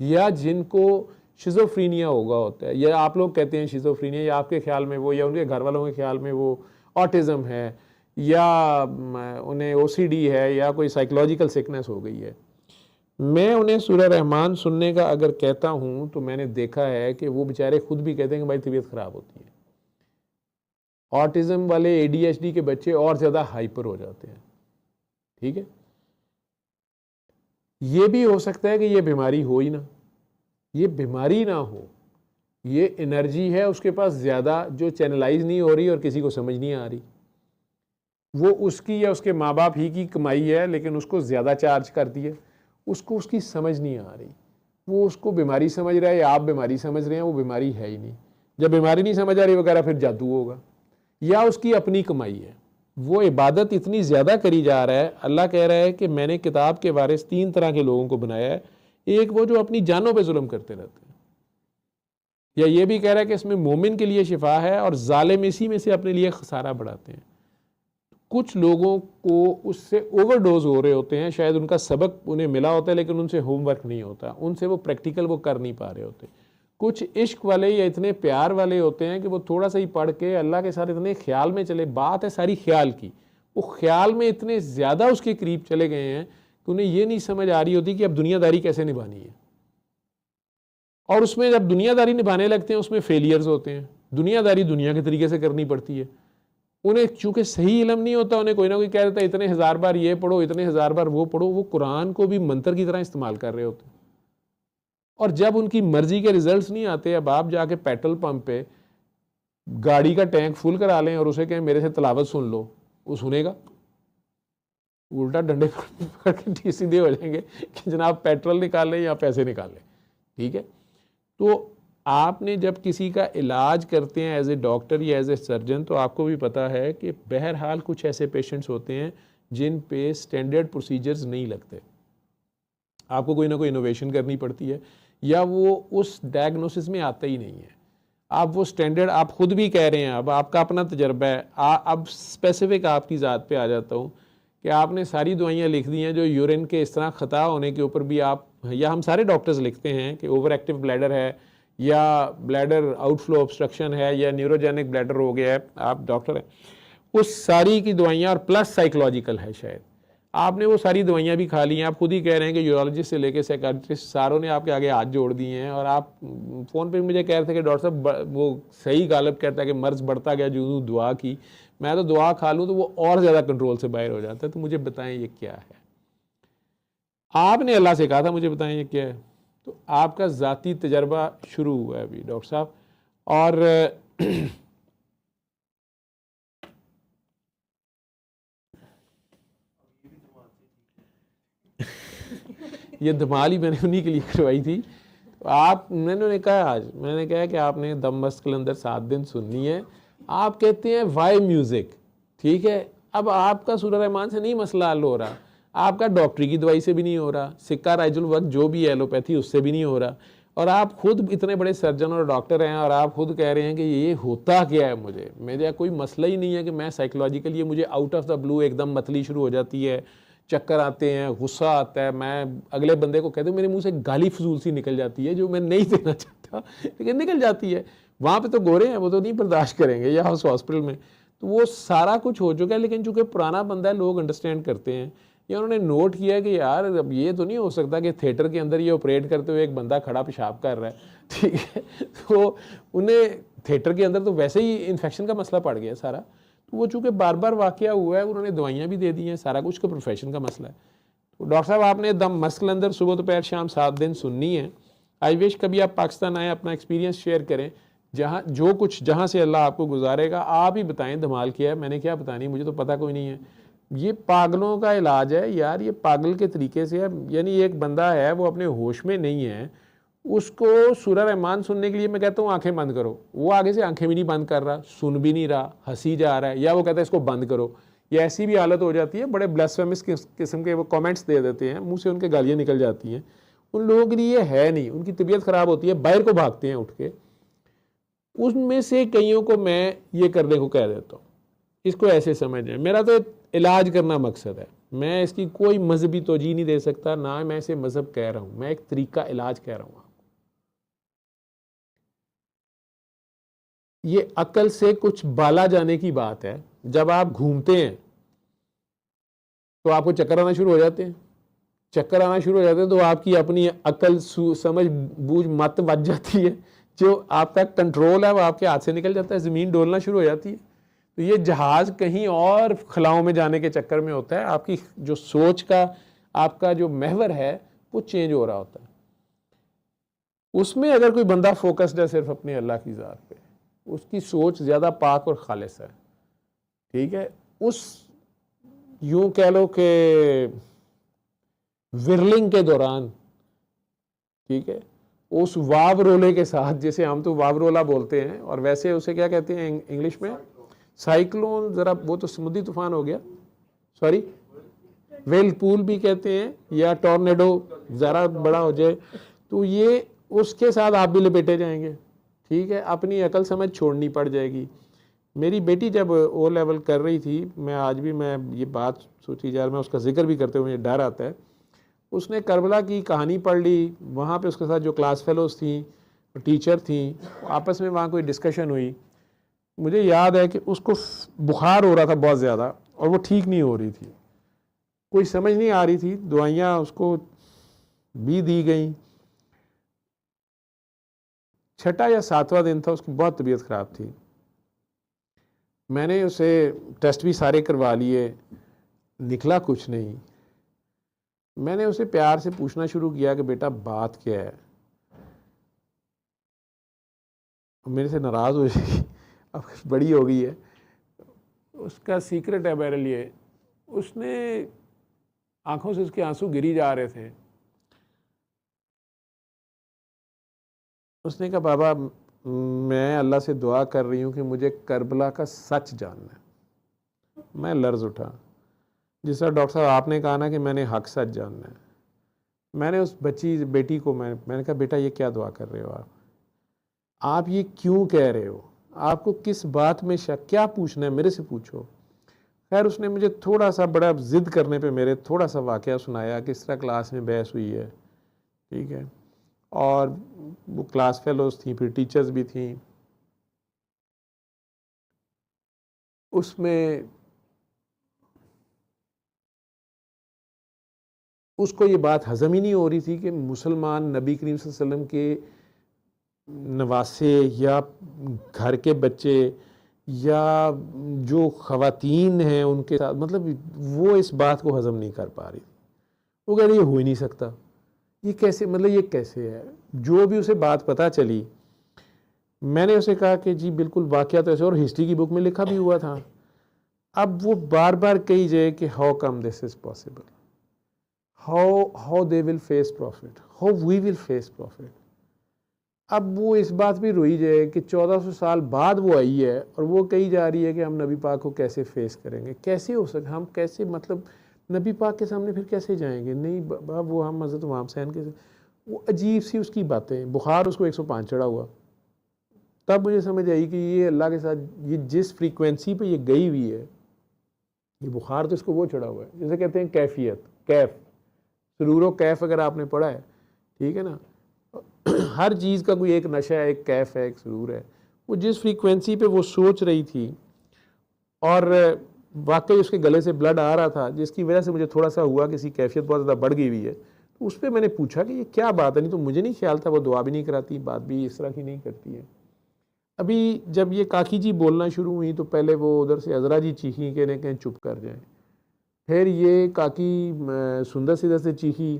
या जिनको शिज़ोफ्रीनिया होता है, या आप लोग कहते हैं शिज़ोफ्रीनिया, या आपके ख्याल में वो, या उनके घर वालों के ख्याल में वो ऑटिज़म है, या उन्हें ओसीडी है, या कोई साइकोलॉजिकल सिकनेस हो गई है, मैं उन्हें सूरह रहमान सुनने का अगर कहता हूँ तो मैंने देखा है कि वो बेचारे खुद भी कहते हैं कि भाई तबीयत ख़राब होती है। ऑटिज़म वाले ADHD के बच्चे और ज़्यादा हाइपर हो जाते हैं। ठीक है, ये भी हो सकता है कि ये बीमारी हो ही ना, ये बीमारी ना हो, ये एनर्जी है उसके पास ज़्यादा जो चैनलाइज नहीं हो रही और किसी को समझ नहीं आ रही। वो उसकी या उसके माँ बाप ही की कमाई है, लेकिन उसको ज़्यादा चार्ज कर दिए, उसको उसकी समझ नहीं आ रही। वो उसको बीमारी समझ रहा है या आप बीमारी समझ रहे हैं, वो बीमारी है ही नहीं। जब बीमारी नहीं समझ आ रही वगैरह फिर जादू होगा, या उसकी अपनी कमाई है। वो इबादत इतनी ज़्यादा करी जा रहा है। अल्लाह कह रहा है कि मैंने किताब के वारिस 3 तरह के लोगों को बनाया है। एक वो जो अपनी जानों पे जुल्म करते रहते हैं, या ये भी कह रहा है कि इसमें मोमिन के लिए शिफा है, और जालिम इसी में से अपने लिए खसारा बढ़ाते हैं। कुछ लोगों को उससे ओवरडोज हो रहे होते हैं, शायद उनका सबक उन्हें मिला होता है लेकिन उनसे होमवर्क नहीं होता, उनसे वो प्रैक्टिकल वो कर नहीं पा रहे होते। कुछ इश्क वाले या इतने प्यार वाले होते हैं कि वो थोड़ा सा ही पढ़ के अल्लाह के साथ इतने ख्याल में चले, बात है सारी ख्याल की, वो ख्याल में इतने ज़्यादा उसके करीब चले गए हैं कि उन्हें ये नहीं समझ आ रही होती कि अब दुनियादारी कैसे निभानी है। और उसमें जब दुनियादारी निभाने लगते हैं उसमें फेलियर्स होते हैं। दुनियादारी दुनिया के तरीके से करनी पड़ती है। उन्हें चूँकि सही इल्म नहीं होता, उन्हें कोई ना कोई कह देता है इतने हज़ार बार ये पढ़ो, इतने हज़ार बार वो पढ़ो। वो कुरान को भी मंत्र की तरह इस्तेमाल कर रहे होते हैं। और जब उनकी मर्जी के रिजल्ट्स नहीं आते, अब आप जाके पेट्रोल पंप पे गाड़ी का टैंक फुल करा लें और उसे कहें मेरे से तिलावत सुन लो, वो सुनेगा? उल्टा डंडे पकड़ के सीधे हो जाएंगे कि जनाब पेट्रोल निकाल लें या पैसे निकाल लें। ठीक है, तो आपने जब किसी का इलाज करते हैं एज ए डॉक्टर या एज ए सर्जन, तो आपको भी पता है कि बहरहाल कुछ ऐसे पेशेंट्स होते हैं जिन पे स्टैंडर्ड प्रोसीजर्स नहीं लगते। आपको कोई ना कोई इनोवेशन करनी पड़ती है, या वो उस डायग्नोसिस में आता ही नहीं है। आप वो स्टैंडर्ड, आप खुद भी कह रहे हैं, अब आपका अपना तजर्बा है। अब स्पेसिफिक आपकी ज़ात पे आ जाता हूँ कि आपने सारी दवाइयाँ लिख दी हैं जो यूरिन के इस तरह ख़ता होने के ऊपर भी आप, या हम सारे डॉक्टर्स लिखते हैं कि ओवर एक्टिव ब्लैडर है, या ब्लैडर आउटफ्लो ऑब्स्ट्रक्शन है, या न्यूरोजेनिक ब्लैडर हो गया है, आप डॉक्टर हैं, उस सारी की दवाइयाँ, और प्लस साइकोलॉजिकल है शायद, आपने वो सारी दवाइयाँ भी खा ली हैं। आप खुद ही कह रहे हैं कि यूरोलॉजिस्ट से लेकर साइकाट्रिस्ट सारों ने आपके आगे हाथ जोड़ दिए हैं, और आप फ़ोन पे मुझे कह रहे थे कि डॉक्टर साहब वो सही गालिब कहता है कि मर्ज़ बढ़ता गया जो दुआ की, मैं तो दुआ खा लूँ तो वो और ज़्यादा कंट्रोल से बाहर हो जाता है। तो मुझे बताएं ये क्या है? आपने अल्लाह से कहा था मुझे बताएं ये क्या है, तो आपका ज़ाती तजर्बा शुरू हुआ है अभी डॉक्टर साहब। और ये धमाल ही मैंने उन्हीं के लिए करवाई थी। मैंने कहा आज मैंने कहा कि आपने दम मस्त कलंदर 7 दिन सुननी है। आप कहते हैं वाई म्यूज़िक, ठीक है। अब आपका सूरह रहमान से नहीं मसला हल हो रहा, आपका डॉक्टरी की दवाई से भी नहीं हो रहा, सिक्का राइजुल वक्त जो भी एलोपैथी उससे भी नहीं हो रहा, और आप खुद इतने बड़े सर्जन और डॉक्टर हैं, और आप खुद कह रहे हैं कि ये होता क्या है। मेरा कोई मसला ही नहीं है कि मैं साइकोलॉजिकली मुझे आउट ऑफ द ब्लू एकदम मतली शुरू हो जाती है, चक्कर आते हैं, गुस्सा आता है, मैं अगले बंदे को कहता हूँ, मेरे मुंह से गाली फजूल सी निकल जाती है जो मैं नहीं देना चाहता लेकिन निकल जाती है। वहाँ पे तो गोरे हैं, वो तो नहीं बर्दाश्त करेंगे, या उस हॉस्पिटल में। तो वो सारा कुछ हो चुका है, लेकिन चूंकि पुराना बंदा है लोग अंडरस्टैंड करते हैं, या उन्होंने नोट किया है कि यार अब ये तो नहीं हो सकता कि थिएटर के अंदर ये ऑपरेट करते हुए एक बंदा खड़ा पेशाब कर रहा है, ठीक है। तो उन्हें थिएटर के अंदर तो वैसे ही इन्फेक्शन का मसला पड़ गया सारा, तो वो चूँकि बार बार वाक़या हुआ है, उन्होंने दवाइयाँ भी दे दी हैं, सारा कुछ का प्रोफेशन का मसला है। तो डॉक्टर साहब आपने दम मस्क के अंदर सुबह दोपहर शाम 7 दिन सुननी है। आई विश कभी आप पाकिस्तान आए, अपना एक्सपीरियंस शेयर करें, जहाँ जो कुछ जहाँ से अल्लाह आपको गुजारेगा आप ही बताएं धमाल किया है, मैंने क्या बतानी, मुझे तो पता कोई नहीं है। ये पागलों का इलाज है यार, ये पागल के तरीके से है। यानी एक बंदा है वो अपने होश में नहीं है, उसको सूरह रहमान सुनने के लिए मैं कहता हूँ आंखें बंद करो, वो आगे से आंखें भी नहीं बंद कर रहा, सुन भी नहीं रहा, हंसी जा रहा है, या वो कहता है इसको बंद करो। ये ऐसी भी हालत हो जाती है, बड़े ब्लास्फेमस किस्म के वो कमेंट्स दे देते हैं, मुंह से उनके गालियाँ निकल जाती हैं। उन लोगों के लिए है नहीं, उनकी तबीयत ख़राब होती है, बाहर को भागते हैं उठ के। उसमें से कईयों को मैं ये करने को कह देता हूँ, इसको ऐसे समझें, मेरा तो इलाज करना मकसद है, मैं इसकी कोई मजहबी तोजी नहीं दे सकता, ना मैं इसे मजहब कह रहा हूँ, मैं एक तरीका इलाज कह रहा हूँ। ये अकल से कुछ बाला जाने की बात है। जब आप घूमते हैं तो आपको चक्कर आना शुरू हो जाते हैं, चक्कर आना शुरू हो जाते हैं तो आपकी अपनी अकल समझ बूझ मत बच जाती है, जो आपका कंट्रोल है वो आपके हाथ से निकल जाता है, ज़मीन डोलना शुरू हो जाती है। तो ये जहाज़ कहीं और खलाओं में जाने के चक्कर में होता है, आपकी जो सोच का आपका जो महवर है वो चेंज हो रहा होता है। उसमें अगर कोई बंदा फोकस्ड है सिर्फ अपने अल्लाह की ज़ात पे, उसकी सोच ज़्यादा पाक और खालिस है, ठीक है, उस यूं कह लो कि विरलिंग के दौरान, ठीक है, उस वाव रोले के साथ, जैसे हम तो वाव रोला बोलते हैं और वैसे उसे क्या कहते हैं इंग्लिश में, साइक्लोन, ज़रा वो तो समुद्री तूफान हो गया, सॉरी वेलपूल भी कहते हैं, या टॉर्नेडो ज़रा बड़ा हो जाए, तो ये उसके साथ आप भी लपेटे जाएंगे, ठीक है। अपनी अकल समझ छोड़नी पड़ जाएगी। मेरी बेटी जब ओ लेवल कर रही थी, मैं आज भी मैं ये बात सोची जा रहा, मैं उसका जिक्र भी करते हुए मुझे डर आता है, उसने करबला की कहानी पढ़ ली, वहाँ पे उसके साथ जो क्लास फेलोज़ थी, टीचर थी, आपस में वहाँ कोई डिस्कशन हुई। मुझे याद है कि उसको बुखार हो रहा था बहुत ज़्यादा और वो ठीक नहीं हो रही थी, कोई समझ नहीं आ रही थी, दवाइयाँ उसको भी दी गई। 6वां या 7वां दिन था, उसकी बहुत तबीयत ख़राब थी। मैंने उसे टेस्ट भी सारे करवा लिए, निकला कुछ नहीं। मैंने उसे प्यार से पूछना शुरू किया कि बेटा बात क्या है, मेरे से नाराज़ हो जाएगी, अब बड़ी हो गई है। उसका सीक्रेट है मेरे लिए, उसने आंखों से उसके आंसू गिरी जा रहे थे। उसने कहा बाबा मैं अल्लाह से दुआ कर रही हूँ कि मुझे करबला का सच जानना है। मैं लर्ज उठा, जिस तरह डॉक्टर साहब आपने कहा ना कि मैंने हक सच जानना है। मैंने उस बेटी को मैंने कहा बेटा ये क्या दुआ कर रहे हो आप ये क्यों कह रहे हो, आपको किस बात में शक, क्या पूछना है मेरे से पूछो। खैर उसने मुझे थोड़ा सा बड़ा ज़िद करने पे मेरे थोड़ा सा वाक़या सुनाया कि इस तरह क्लास में बहस हुई है, ठीक है, और वो क्लास फेलोज़ थी, फिर टीचर्स भी थी। उसमें उसको ये बात हज़म ही नहीं हो रही थी कि मुसलमान नबी करीम सल्लल्लाहु अलैहि वसल्लम के नवासे या घर के बच्चे या जो ख़वातीन हैं उनके साथ, मतलब वो इस बात को हज़म नहीं कर पा रही। वो कह रही ये हो ही नहीं सकता, ये कैसे, मतलब ये कैसे है। जो भी उसे बात पता चली, मैंने उसे कहा कि जी बिल्कुल वाक़या तो ऐसे, और हिस्ट्री की बुक में लिखा भी हुआ था। अब वो बार बार कही जाए कि how come this is possible, how they will face profit, how we will face profit. अब वो इस बात भी रोई जाए कि 1400 साल बाद वो आई है और वो कही जा रही है कि हम नबी पाक को कैसे फेस करेंगे, कैसे हो सके, हम कैसे, मतलब नबी पाक के सामने फिर कैसे जाएंगे। नहीं बाबा वो हम हज़रत इमाम हुसैन के, वो अजीब सी उसकी बातें। बुखार उसको 105 चढ़ा हुआ। तब मुझे समझ आई कि ये अल्लाह के साथ, ये जिस फ्रीक्वेंसी पे ये गई हुई है, ये बुखार तो इसको वो चढ़ा हुआ है, जैसे कहते हैं कैफियत, कैफ, सुरूर कैफ अगर आपने पढ़ा है, ठीक है ना, हर चीज़ का कोई एक नशा है, एक कैफ है, एक सुरूर है। वो जिस फ्रीक्वेंसी पे वो सोच रही थी, और वाकई उसके गले से ब्लड आ रहा था, जिसकी वजह से मुझे थोड़ा सा हुआ कि इसकी कैफियत बहुत ज़्यादा बढ़ गई हुई है। तो उस पर मैंने पूछा कि ये क्या बात है, नहीं तो मुझे नहीं ख्याल था वो दुआ भी नहीं कराती, बात भी इस तरह की नहीं करती है। अभी जब ये काकी जी बोलना शुरू हुई तो पहले वो उधर से अजरा जी चीखी कि कहीं चुप कर जाए, फिर ये काकी सुंदर सीधर से चीखी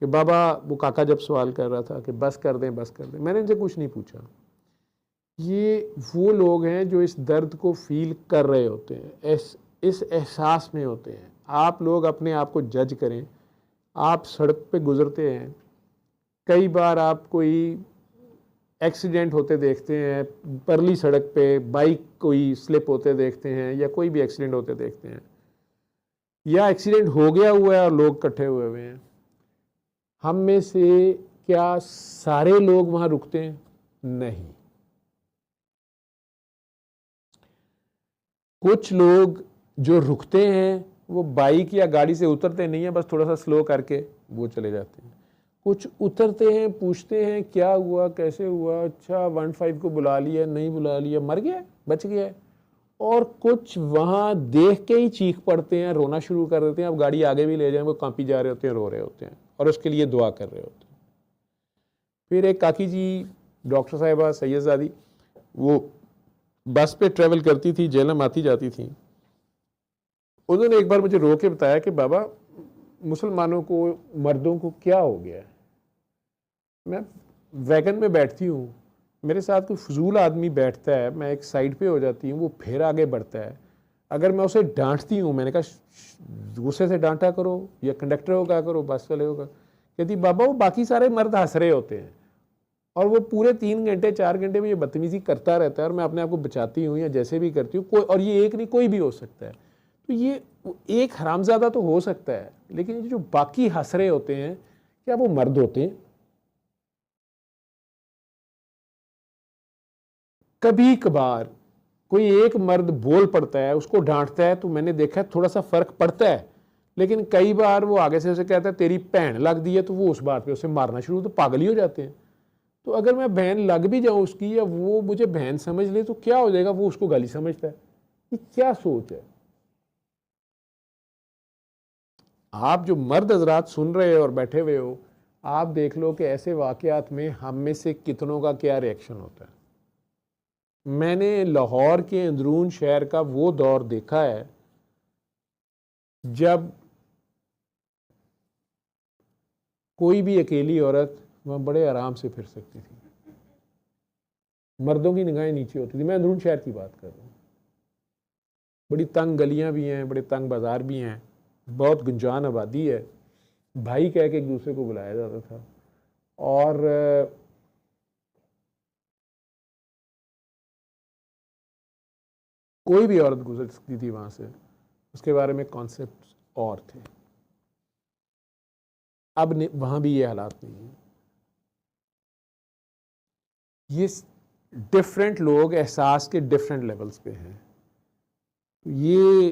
कि बाबा, वो काका जब सवाल कर रहा था कि बस कर दें बस कर दें, मैंने इनसे कुछ नहीं पूछा। ये वो लोग हैं जो इस दर्द को फील कर रहे होते हैं, इस एहसास में होते हैं। आप लोग अपने आप को जज करें। आप सड़क पे गुजरते हैं, कई बार आप कोई एक्सीडेंट होते देखते हैं, परली सड़क पे बाइक कोई स्लिप होते देखते हैं, या कोई भी एक्सीडेंट होते देखते हैं, या एक्सीडेंट हो गया हुआ है और लोग इकट्ठे हुए हुए हैं। हम में से क्या सारे लोग वहाँ रुकते हैं? नहीं। कुछ लोग जो रुकते हैं वो बाइक या गाड़ी से उतरते नहीं है, बस थोड़ा सा स्लो करके वो चले जाते हैं। कुछ उतरते हैं, पूछते हैं क्या हुआ, कैसे हुआ, अच्छा 15 को बुला लिया, नहीं बुला लिया, मर गया, बच गया। और कुछ वहाँ देख के ही चीख पड़ते हैं, रोना शुरू कर देते हैं। अब गाड़ी आगे भी ले जाएं, वो कांपी जा रहे होते हैं, रो रहे होते हैं और उसके लिए दुआ कर रहे होते हैं। फिर एक काकी जी, डॉक्टर साहिबा सैयदजादी, वो बस पे ट्रेवल करती थी, झेलम आती जाती थी। उन्होंने एक बार मुझे रो के बताया कि बाबा, मुसलमानों को, मर्दों को क्या हो गया है। मैं वैगन में बैठती हूँ, मेरे साथ कोई फजूल आदमी बैठता है, मैं एक साइड पे हो जाती हूँ, वो फिर आगे बढ़ता है। अगर मैं उसे डांटती हूँ, मैंने कहा गुस्से से डांटा करो या कंडक्टर को क्या करो, बस वाले होगा, कहती बाबा वो बाकी सारे मर्द हंस रहे होते हैं और वो पूरे 3 घंटे 4 घंटे में ये बदतमीजी करता रहता है और मैं अपने आप को बचाती हूँ या जैसे भी करती हूँ। कोई, और ये एक नहीं, कोई भी हो सकता है। तो ये एक हरामजादा तो हो सकता है, लेकिन ये जो बाकी हंस रहे होते हैं, क्या वो मर्द होते हैं? कभी कभार कोई एक मर्द बोल पड़ता है, उसको डांटता है, तो मैंने देखा है थोड़ा सा फर्क पड़ता है। लेकिन कई बार वो आगे से उसे कहता है तेरी बहन लग दी है, तो वो उस बात पे उसे मारना शुरू, तो पागल ही हो जाते हैं। तो अगर मैं बहन लग भी जाऊं उसकी, या वो मुझे बहन समझ ले, तो क्या हो जाएगा, वो उसको गाली समझता है। ये क्या सोच है? आप जो मर्द हजरात सुन रहे हो और बैठे हुए हो, आप देख लो कि ऐसे वाकयात में हम में से कितनों का क्या रिएक्शन होता है। मैंने लाहौर के अंदरून शहर का वो दौर देखा है जब कोई भी अकेली औरत वहाँ बड़े आराम से फिर सकती थी, मर्दों की निगाहें नीचे होती थी। मैं अंदरून शहर की बात कर रहा हूँ। बड़ी तंग गलियाँ भी हैं, बड़े तंग बाज़ार भी हैं, बहुत गुंजान आबादी है। भाई कह के एक दूसरे को बुलाया जाता था। और कोई भी औरत गुजर सकती थी वहाँ से, उसके बारे में कॉन्सेप्ट और थे। अब वहाँ भी ये हालात नहीं है। ये डिफरेंट लोग एहसास के डिफरेंट लेवल्स पे हैं। ये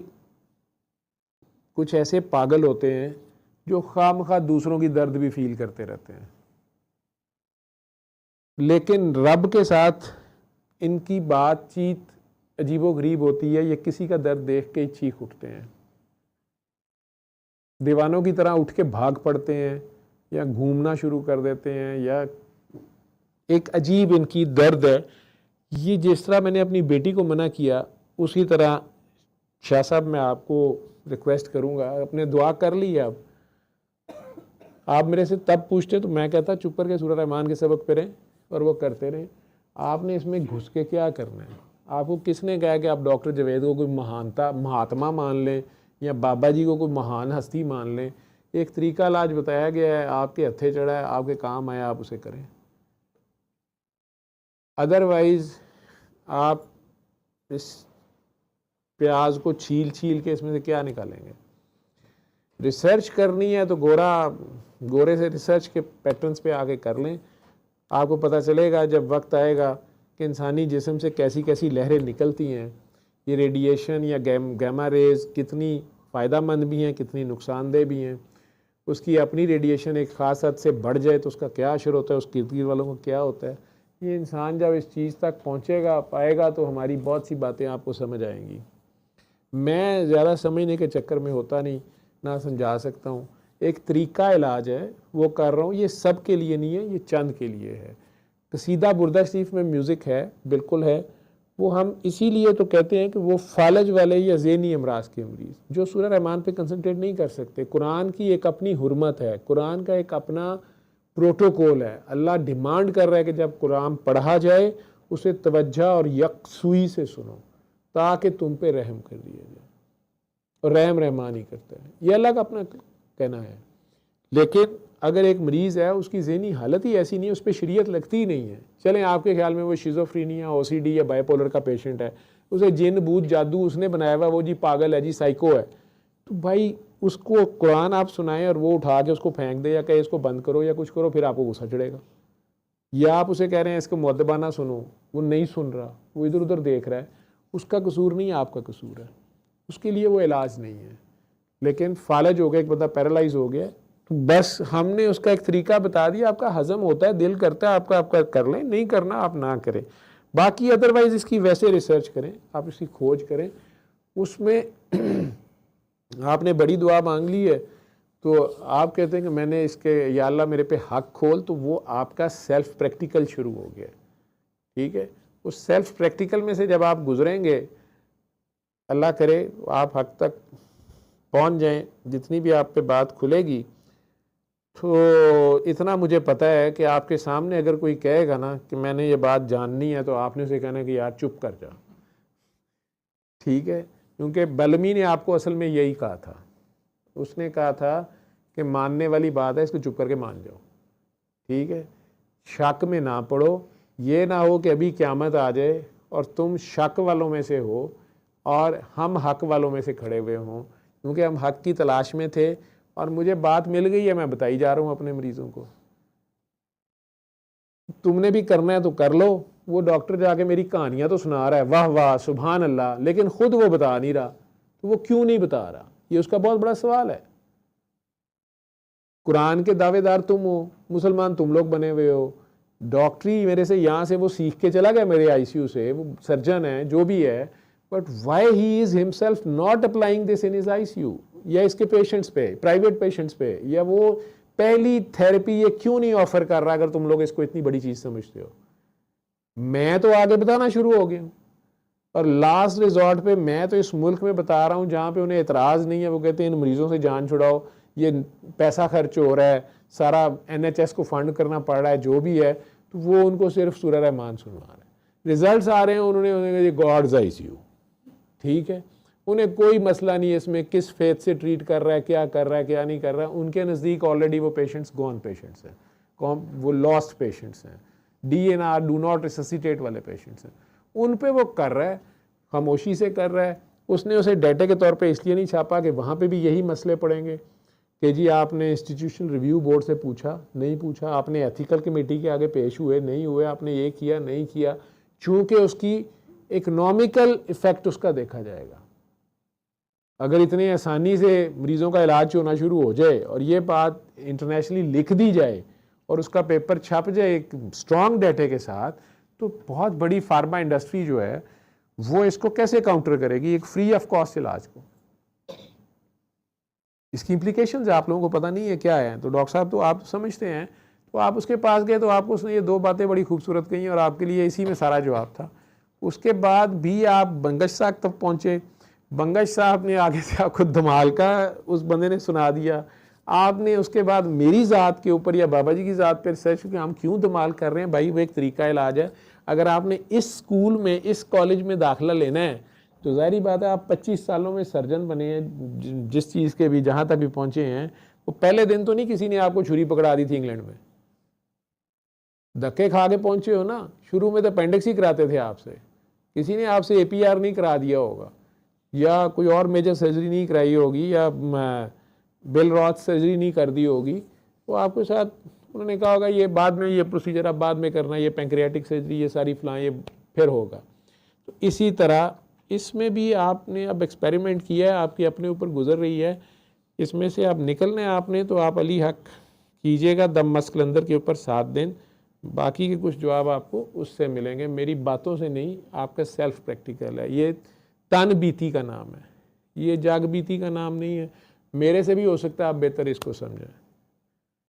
कुछ ऐसे पागल होते हैं जो खामखा दूसरों की दर्द भी फील करते रहते हैं, लेकिन रब के साथ इनकी बातचीत अजीबोगरीब होती है। ये किसी का दर्द देख के ही चीख उठते हैं, दीवानों की तरह उठ के भाग पड़ते हैं या घूमना शुरू कर देते हैं, या एक अजीब इनकी दर्द है। ये जिस तरह मैंने अपनी बेटी को मना किया, उसी तरह शाह साहब मैं आपको रिक्वेस्ट करूंगा, अपने दुआ कर ली। अब आप मेरे से तब पूछते तो मैं कहता चुप करके सूरह रहमान के सबक पे रहें, और वो करते रहें। आपने इसमें घुस के क्या करना है? आपको किसने कहा कि आप डॉक्टर जावेद को कोई महात्मा मान लें या बाबा जी को कोई महान हस्ती मान लें? एक तरीका इलाज बताया गया है, आपके हथे चढ़ा है, आपके काम आया, आप उसे करें। अदरवाइज़ आप इस प्याज को छील छील के इसमें से क्या निकालेंगे? रिसर्च करनी है तो गोरे से रिसर्च के पैटर्न्स पे आके कर लें। आपको पता चलेगा जब वक्त आएगा कि इंसानी जिस्म से कैसी कैसी लहरें निकलती हैं। ये रेडिएशन या गैमा रेज कितनी फ़ायदेमंद भी हैं, कितनी नुकसानदेह भी हैं। उसकी अपनी रेडिएशन एक ख़ास हद से बढ़ जाए तो उसका क्या असर होता है, उसके इर्द गिर्द वालों को क्या होता है। ये इंसान जब इस चीज़ तक पहुँचेगा, पाएगा, तो हमारी बहुत सी बातें आपको समझ आएंगी। मैं ज़्यादा समझने के चक्कर में होता नहीं, ना समझा सकता हूँ। एक तरीका इलाज है वो कर रहा हूँ, ये सब के लिए नहीं है, ये चंद के लिए है। कसीदा बुर्दा शरीफ में म्यूज़िक है, बिल्कुल है। वो हम इसीलिए तो कहते हैं कि वो फालज वाले या ज़हनी अमराज के मरीज़ जो सूरह रहमान पे कंसंट्रेट नहीं कर सकते। कुरान की एक अपनी हुर्मत है, कुरान का एक अपना प्रोटोकॉल है। अल्लाह डिमांड कर रहा है कि जब कुरान पढ़ा जाए उसे तवज्जो और यकसुई से सुनो ताकि तुम पे रहम कर दिया जाए, और रहम रहमान ही करता है। ये अल्लाह का अपना कहना है। लेकिन अगर एक मरीज़ है उसकी ज़हनी हालत ही ऐसी नहीं है, उस पर शरीयत लगती ही नहीं है, चलें आपके ख्याल में वो शिज़ोफ्रीनिया, ओसीडी या बाइपोलर का पेशेंट है, उसे जिन भूत जादू उसने बनाया हुआ, वो जी पागल है जी, साइको है, तो भाई उसको कुरान आप सुनाएं और वो उठा के उसको फेंक दे या कहे इसको बंद करो या कुछ करो, फिर आपको गुस्सा चढ़ेगा। या आप उसे कह रहे हैं इसको मुअद्दबाना सुनो, वो नहीं सुन रहा, वो इधर उधर देख रहा है, उसका कसूर नहीं, आपका कसूर है, उसके लिए वो इलाज नहीं है। लेकिन फालज हो गया, एक बंदा पैरालाइज हो गया, तो बस हमने उसका एक तरीका बता दिया, आपका हजम होता है, दिल करता है आपका कर लें, नहीं करना आप ना करें। बाकी अदरवाइज इसकी वैसे रिसर्च करें, आप इसकी खोज करें। उसमें आपने बड़ी दुआ मांग ली है तो आप कहते हैं कि मैंने इसके या अल्लाह मेरे पे हक खोल, तो वो आपका सेल्फ प्रैक्टिकल शुरू हो गया। ठीक है, उस सेल्फ प्रैक्टिकल में से जब आप गुजरेंगे, अल्लाह करे आप हक तक पहुंच जाएं, जितनी भी आप पे बात खुलेगी, तो इतना मुझे पता है कि आपके सामने अगर कोई कहेगा ना कि मैंने ये बात जाननी है, तो आपने उसे कहना कि यार चुप कर जा। ठीक है, क्योंकि बलमी ने आपको असल में यही कहा था, उसने कहा था कि मानने वाली बात है, इसको चुप करके मान जाओ। ठीक है, शक में ना पड़ो, ये ना हो कि अभी क़यामत आ जाए और तुम शक वालों में से हो और हम हक वालों में से खड़े हुए हों, क्योंकि हम हक की तलाश में थे और मुझे बात मिल गई है, मैं बताई जा रहा हूँ अपने मरीजों को। तुमने भी करना है तो कर लो। वो डॉक्टर जाके मेरी कहानियां तो सुना रहा है, वाह वाह सुभान अल्लाह, लेकिन खुद वो बता नहीं रहा, तो वो क्यों नहीं बता रहा, ये उसका बहुत बड़ा सवाल है। कुरान के दावेदार तुम हो, मुसलमान तुम लोग बने हुए हो, डॉक्टरी मेरे से यहाँ से वो सीख के चला गया मेरे आईसीयू से, वो सर्जन है जो भी है, but why he is himself not applying this in his ICU या इसके पेशेंट्स पे, प्राइवेट पेशेंट्स पे, या वो पहली थेरेपी ये क्यों नहीं ऑफर कर रहा, अगर तुम लोग इसको इतनी बड़ी चीज समझते हो। मैं तो आगे बताना शुरू हो गया हूँ, और लास्ट रिजॉर्ट पे मैं तो इस मुल्क में बता रहा हूँ जहाँ पे उन्हें एतराज़ नहीं है, वो कहते हैं इन मरीजों से जान छुड़ाओ, ये पैसा खर्च हो रहा है, सारा NHS को फंड करना पड़ रहा है, जो भी है, तो वो उनको सिर्फ सूरह रहमान सुनवा रहे हैं। रिजल्ट्स आ रहे हैं, उन्होंने गॉड्स आईसीयू। ठीक है, उन्हें कोई मसला नहीं है इसमें किस फेथ से ट्रीट कर रहा है, क्या कर रहा है, क्या नहीं कर रहा है। उनके नज़दीक ऑलरेडी वो पेशेंट्स गॉन पेशेंट्स हैं, वो लॉस्ट पेशेंट्स हैं, DNR डू नॉट रिससिटेट वाले पेशेंट्स हैं, उन पे वो कर रहा है, खामोशी से कर रहा है। उसने उसे डाटा के तौर पे इसलिए नहीं छापा कि वहाँ पे भी यही मसले पड़ेंगे कि जी आपने इंस्टीट्यूशनल रिव्यू बोर्ड से पूछा, नहीं पूछा, आपने एथिकल कमेटी के आगे पेश हुए, नहीं हुए, आपने ये किया, नहीं किया, चूँकि उसकी इकनॉमिकल इफ़ेक्ट उसका देखा जाएगा। अगर इतनी आसानी से मरीज़ों का इलाज होना शुरू हो जाए और ये बात इंटरनेशनली लिख दी जाए और उसका पेपर छप जाए एक स्ट्रॉन्ग डाटे के साथ, तो बहुत बड़ी फार्मा इंडस्ट्री जो है वो इसको कैसे काउंटर करेगी, एक फ्री ऑफ कॉस्ट इलाज को। इसकी इम्प्लीकेशंस आप लोगों को पता नहीं है क्या है, तो डॉक्टर साहब तो आप समझते हैं, तो आप उसके पास गए तो आपको उसने ये दो बातें बड़ी खूबसूरत कही और आपके लिए इसी में सारा जवाब था। उसके बाद भी आप बंगश साहब तक पहुँचे, बंगश साहब ने आगे से आपको धमाल का उस बंदे ने सुना दिया। आपने उसके बाद मेरी ज़ात के ऊपर या बाबा जी की ज़ात पर रिसर्च कि हम क्यों धमाल कर रहे हैं, भाई वो एक तरीका इलाज है। अगर आपने इस स्कूल में, इस कॉलेज में दाखिला लेना है, तो ज़ाहिर बात है आप 25 सालों में सर्जन बने हैं, जिस चीज़ के भी जहाँ तक भी पहुँचे हैं, वो पहले दिन तो नहीं किसी ने आपको छुरी पकड़ा दी थी इंग्लैंड में, धक्के खा के पहुँचे हो ना। शुरू में तो अपेंडिक्स ही कराते थे आपसे, किसी ने आपसे APR नहीं करा दिया होगा, या कोई और मेजर सर्जरी नहीं कराई होगी, या बेल रॉथ सर्जरी नहीं कर दी होगी, तो आपके साथ उन्होंने कहा होगा ये बाद में, ये प्रोसीजर आप बाद में करना, ये पैंक्रियाटिक सर्जरी, ये सारी फलां, ये फिर होगा। तो इसी तरह इसमें भी आपने अब एक्सपेरिमेंट किया है, आपकी अपने ऊपर गुजर रही है, इसमें से आप निकलना है आपने, तो आप अली हक कीजिएगा दम मस्कलंदर के ऊपर 7 दिन। बाकी के कुछ जवाब आपको उससे मिलेंगे, मेरी बातों से नहीं, आपका सेल्फ प्रैक्टिकल है, ये तन बीती का नाम है। ये जाग बीती का नाम नहीं है। मेरे से भी हो सकता है आप बेहतर इसको समझें।